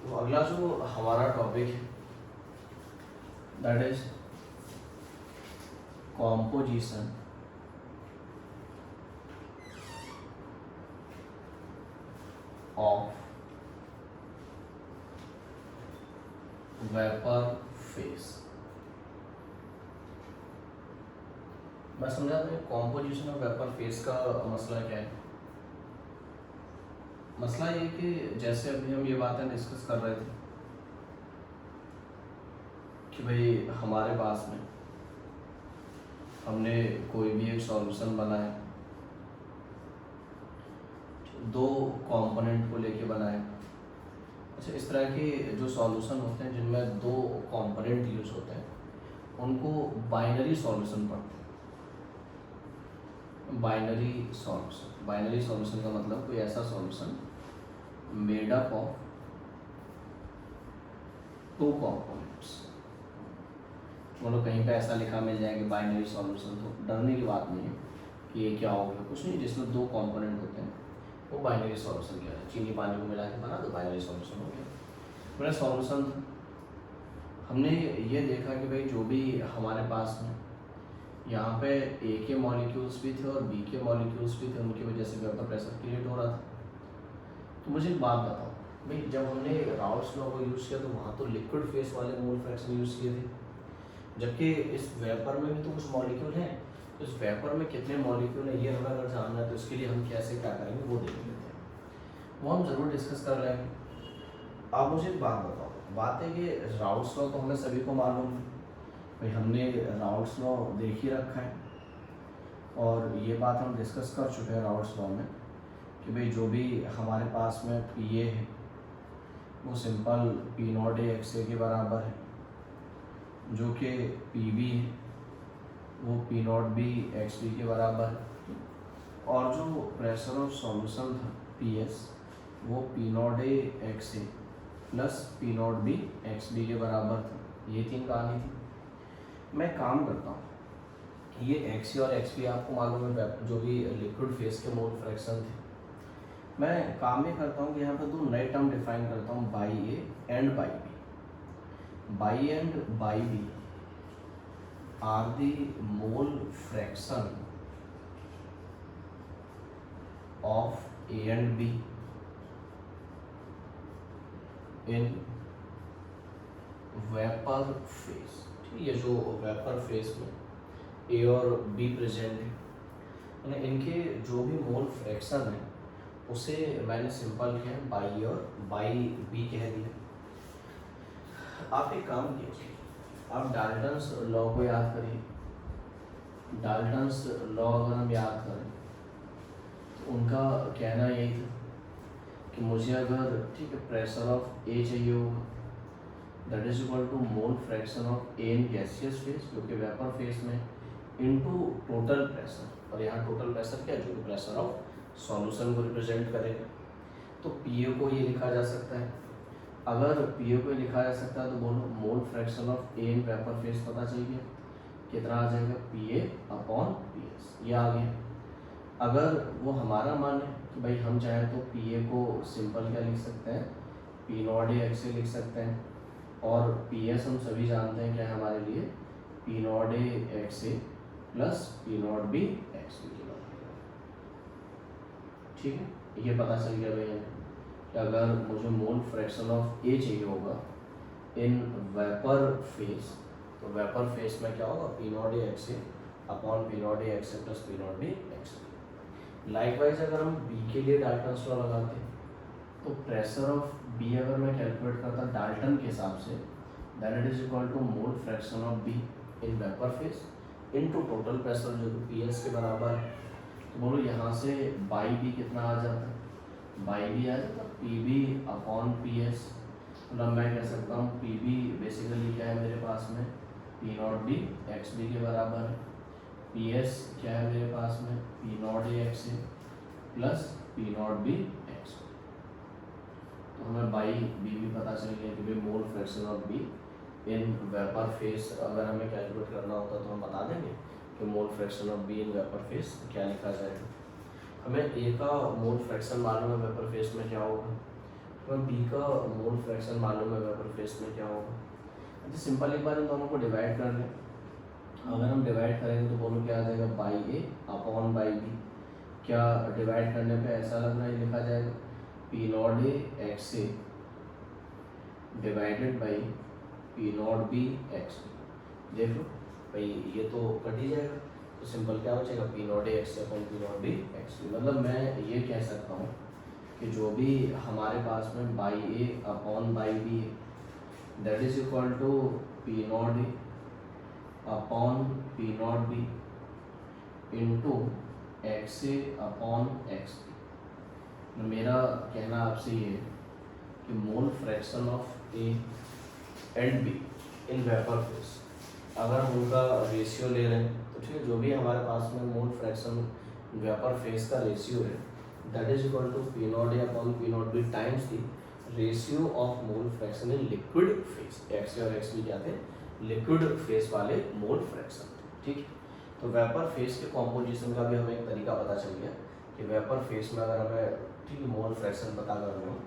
तो अगला जो हमारा टॉपिक है that is composition of vapour face. मैं समझा दूँ कॉम्पोजिशन ऑफ वेपर फेस का मसला क्या है। मसला ये कि जैसे अभी हम ये बातें डिस्कस कर रहे थे कि भाई हमारे पास में हमने कोई भी एक सॉल्यूशन बनाया, दो कंपोनेंट को लेके बनाया। अच्छा, इस तरह के जो सॉल्यूशन होते हैं जिनमें दो कंपोनेंट यूज होते हैं उनको बाइनरी सॉल्यूशन पढ़ते हैं। बाइनरी सॉल्यूशन का मतलब कोई ऐसा solution made up of two components. मतलब कहीं पे ऐसा लिखा मिल जाएगा बाइनरी सॉल्यूशन, तो डरने की बात नहीं है कि ये क्या होगा, कुछ नहीं, जिसमें दो कंपोनेंट होते हैं वो बाइनरी सॉल्यूशन क्या है। चीनी पानी को मिला के बना तो बाइनरी सॉल्यूशन हो गया। मेरा सॉल्यूशन हमने ये देखा कि भाई जो भी हमारे पास में यहाँ पे ए के मॉलिक्यूल्स भी थे और बी के मॉलिक्यूल्स भी थे, उनकी वजह से वेपर प्रेशर क्रिएट हो रहा था। तो मुझे एक बात बताओ भाई, जब हमने राउल्ट्स लॉ को यूज़ किया तो वहाँ तो लिक्विड फेस वाले मोल फ्रैक्शन यूज़ किए थे, जबकि इस वेपर में भी तो कुछ मॉलिक्यूल हैं। तो इस वेपर में कितने मॉलिक्यूल है ये हमें अगर जानना है तो इसके लिए हम कैसे क्या करेंगे वो देख लेते हैं, वो हम ज़रूर डिस्कस कर लेंगे। आप मुझे एक बात बताओ, बात है कि राउल्ट्स लॉ तो हमें सभी को मालूम है भाई, हमने राउल्ट्स लॉ देख ही रखा है और ये बात हम डिस्कस कर चुके हैं राउल्ट्स लॉ में कि भाई जो भी हमारे पास में पी ए है वो simple P not A X A के बराबर है, जो कि पी बी है वो P not B X B के बराबर है, और जो प्रेशर ऑफ सॉल्यूशन था पी एस वो P not A X A plus P not B X B के बराबर था। ये तीन कहानी थी। मैं काम करता हूँ, ये एक्स सी और एक्स बी आपको मालूम है जो भी लिक्विड फेस के मोल फ्रैक्शन थे। मैं काम ये करता हूँ कि यहाँ पे दो नए टर्म डिफाइन करता हूँ, Y A and Y B. Y and Y B are the mole fraction of A and B in vapour phase. ठीक है, जो वेपर फेस में ए और बी प्रेजेंट है, यानी इनके जो भी मोल फ्रैक्शन है उसे मैंने सिंपल किया बाई ए और बाई बी कह दिया। आप एक काम कीजिए, आप डाल्टन्स लॉ को याद करिए। डाल्टन्स लॉ अगर हम याद करें तो उनका कहना यही था कि मुझे अगर ठीक है प्रेशर ऑफ ए चाहिए होगा that is equal to mole fraction of A in gaseous phase जो कि वेपर फेस में इनटू टोटल प्रेशर, और यहाँ टोटल प्रेशर क्या है जो कि प्रेशर ऑफ सॉल्यूशन को रिप्रेजेंट करेगा। तो पी ए को ये लिखा जा सकता है, अगर पी ए को लिखा जा सकता है तो बोलो मोल fraction of A in vapour face पता चाहिए कितना आ जाएगा, P A upon P S, ये आ गया। अगर वो हमारा मान है कि भाई हम चाहें तो पी ए को सिंपल क्या लिख सकते हैं, P not A X A लिख सकते हैं, और पी एस हम सभी जानते हैं क्या है हमारे लिए, P not A X A plus P not B X B के बराबर। ठीक है, ये पता चल गया भैया कि अगर मुझे मोल फ्रैक्शन ऑफ ए चाहिए होगा इन वेपर फेस, तो वेपर फेस में क्या होगा, P not A X A upon P not A X A plus P not B X B. Likewise अगर हम बी के लिए डाल्टन्स लॉ लगाते तो प्रेशर ऑफ बी अगर मैं कैलकुलेट करता डाल्टन के हिसाब से then it is equal to mole fraction of B in vapour phase into total pressure जो कि पी एस के बराबर है। तो बोलो यहाँ से बाई बी कितना आ जाता है, बाई बी आ जाता P B upon P S, मतलब मैं कह सकता हूँ पी बी बेसिकली क्या है मेरे पास में, P not B X B के बराबर है, पी एस क्या है मेरे पास में, P not A X A plus P not B x. तो हमें बाई बी भी पता चल गया कि भाई मोल fraction of B in vapour phase अगर हमें कैलकुलेट करना होता तो हम बता देंगे कि mole fraction of B in vapour face क्या लिखा जाएगा। हमें ए का मोल फ्रैक्शन मालूम है वेपर फेस में क्या होगा, हमें बी का मोल फ्रैक्शन मालूम है वेपर फेस में क्या होगा। अच्छा सिंपल एक बार इन दोनों को डिवाइड कर लें, अगर हम डिवाइड करेंगे तो बोलो क्या आ जाएगा, Y A upon Y B. क्या डिवाइड करने पे ऐसा लग रहा है लिखा जाएगा, P not A X A divided by P not B X B. देख लो भाई ये तो कट ही जाएगा, तो सिंपल क्या बचेगा, P not A X upon P not B X B. मतलब मैं ये कह सकता हूँ कि जो भी हमारे पास में Y A upon Y B है that is equal to P not A upon P not B into X A upon X B. मेरा कहना आपसे ये है कि mole fraction of A and B in vapour phase अगर हम उनका रेशियो ले रहे हैं तो ठीक है, जो भी हमारे पास में मोल फ्रैक्शन वेपर फेस का रेशियो है that is equal to P not A upon P not B times the ratio of mole fraction in liquid phase. X A और एक्स बी क्या थे, लिक्विड फेस वाले मोल फ्रैक्शन थे। ठीक है, तो वेपर फेस के कॉम्पोजिशन का भी हमें एक तरीका पता चल गया कि वेपर फेस में अगर हमें ठीक है मोल फ्रैक्शन पता करना हो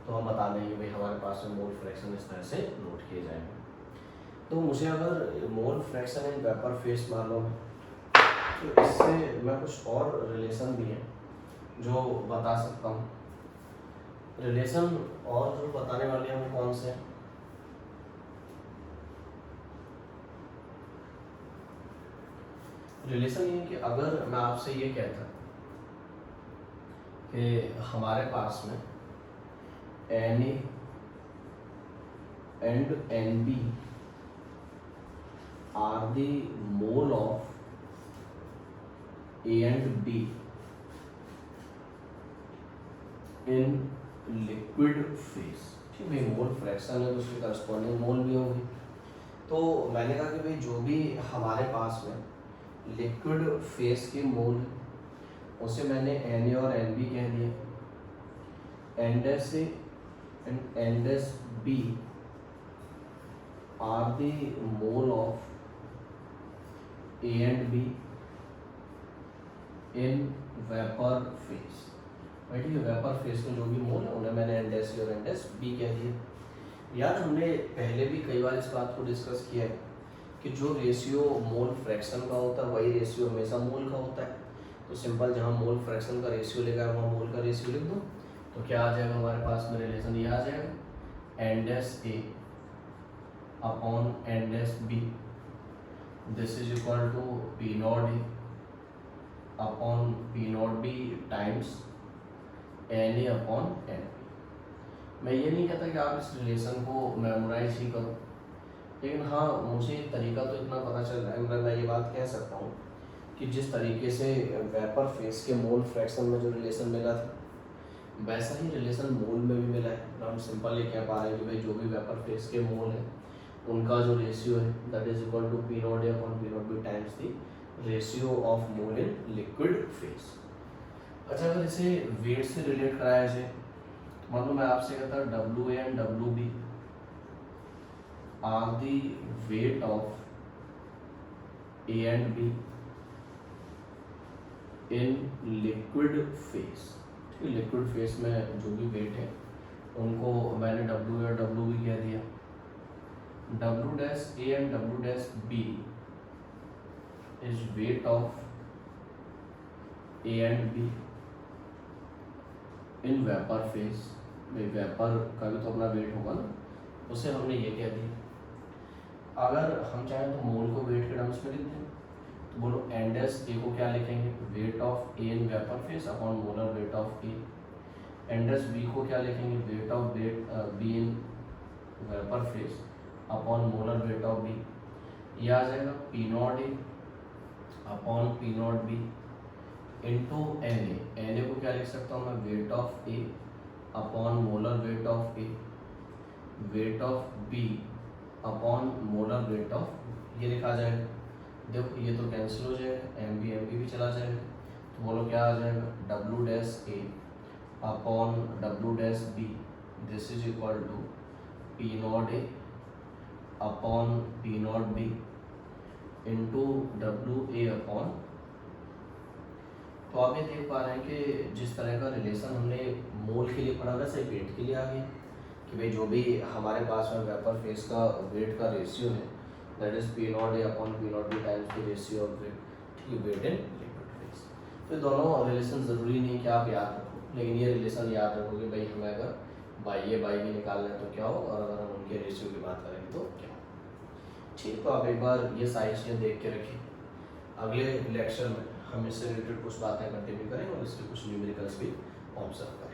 तो हम बता देंगे भाई हमारे पास में मोल फ्रैक्शन इस तरह से नोट किए जाएंगे। तो मुझे अगर मोल फ्रैक्शन इन वेपर फेस मालूम है तो इससे मैं कुछ और रिलेशन भी हैं जो बता सकता हूँ। रिलेशन और जो बताने वाले हैं वो कौन से हैं, रिलेशन ये है कि अगर मैं आपसे ये कहता कि हमारे पास में Na and NB are the mole of A and B in liquid phase। ठीक भाई, मोल फ्रैक्शन है तो उसके करस्पॉन्डिंग मोल भी होंगे। तो मैंने कहा कि भाई जो भी हमारे पास में लिक्विड फेस के मोल है उसे मैंने Na और Nb कह दिया। NS A and NS B are the mole of A and B in vapor phase। ठीक है, वेपर फेस में जो भी मोल है उन्हें मैंने NS A और NS B कह दिया। यार हमने पहले भी कई बार इस बात को डिस्कस किया है कि जो रेशियो मोल फ्रैक्शन का होता है वही रेशियो हमेशा मोल का होता है। तो सिंपल जहाँ मोल फ्रैक्शन का रेशियो लेगा वहाँ मोल का रेशियो लिख दो, तो क्या आ जाएगा हमारे पास में रिलेशन, ये आ जाएगा NS A upon NS B, this is equal to P naught A upon P naught B times Na upon Nb। मैं ये नहीं कहता कि आप इस रिलेशन को मेमोराइज ही करो, लेकिन हाँ मुझे तरीका तो इतना पता चल रहा है, मैं ये बात कह सकता हूँ कि जिस तरीके से वेपर फेस के मोल फ्रैक्शन में जो रिलेशन मिला था वैसा ही रिलेशन मोल में भी मिला है। हम सिंपल ये कह पा रहे हैं कि भाई जो भी वेपर फेस के मोल है उनका जो रेशियो है that is equal to P naught A upon P naught B times the ratio of mole in liquid phase. अच्छा, अगर इसे वेट से रिलेट कराया जाए, मान लो मैं आपसे कहता WA and WB are the weight of A and B in liquid phase. ठीक है, लिक्विड फेस में जो भी वेट है उनको मैंने WA और WB कह दिया। W' A and W' B is wait of A and B in vapour face. Vapour का भी तो अपना वेट होगा ना, उसे हमने ये कह दिया। अगर हम चाहें तो मोल को वेट के टर्म्स में लिख दें, तो बोलो NS A को क्या लिखेंगे, wait of A in vapour face upon molar weight of A। NS B को क्या लिखेंगे, weight of B in vapour face upon molar weight of B। ये आ जाएगा P naught A upon P naught B into Na को क्या लिख सकता हूँ मैं, wait of A upon molar weight of A, weight of B upon molar weight of, ये लिखा जाएगा। देखो ये तो कैंसिल हो जाएगा, MB भी चला जाएगा, तो बोलो क्या आ जाएगा, W' A upon W' B, this is equal to P naught A upon P naught B into WA upon. तो आप ये देख पा रहे हैं कि जिस तरह का रिलेशन हमने मोल के लिए पढ़ा वैसे वेट के लिए आ गया कि भाई जो भी हमारे पास में वेपर फेस का वेट का रेशियो है that is P naught A upon P naught B times the ratio of weight, ठीक है, वेट इन लिक्विड फेस। तो दोनों रिलेशन ज़रूरी नहीं कि आप याद रखो, लेकिन ये रिलेशन याद रखो कि भाई हमें अगर बाई भी निकालना है तो क्या हो, और अगर हम उनके रेशियो की बात करेंगे तो क्या हो। ठीक, तो आप एक बार ये सारी चीज़ें देख के रखिए। अगले लेक्चर में हम इससे रिलेटेड कुछ बातें कंटिन्यू करेंगे और इसके कुछ न्यूमेरिकल्स भी ऑब्जर्व करेंगे।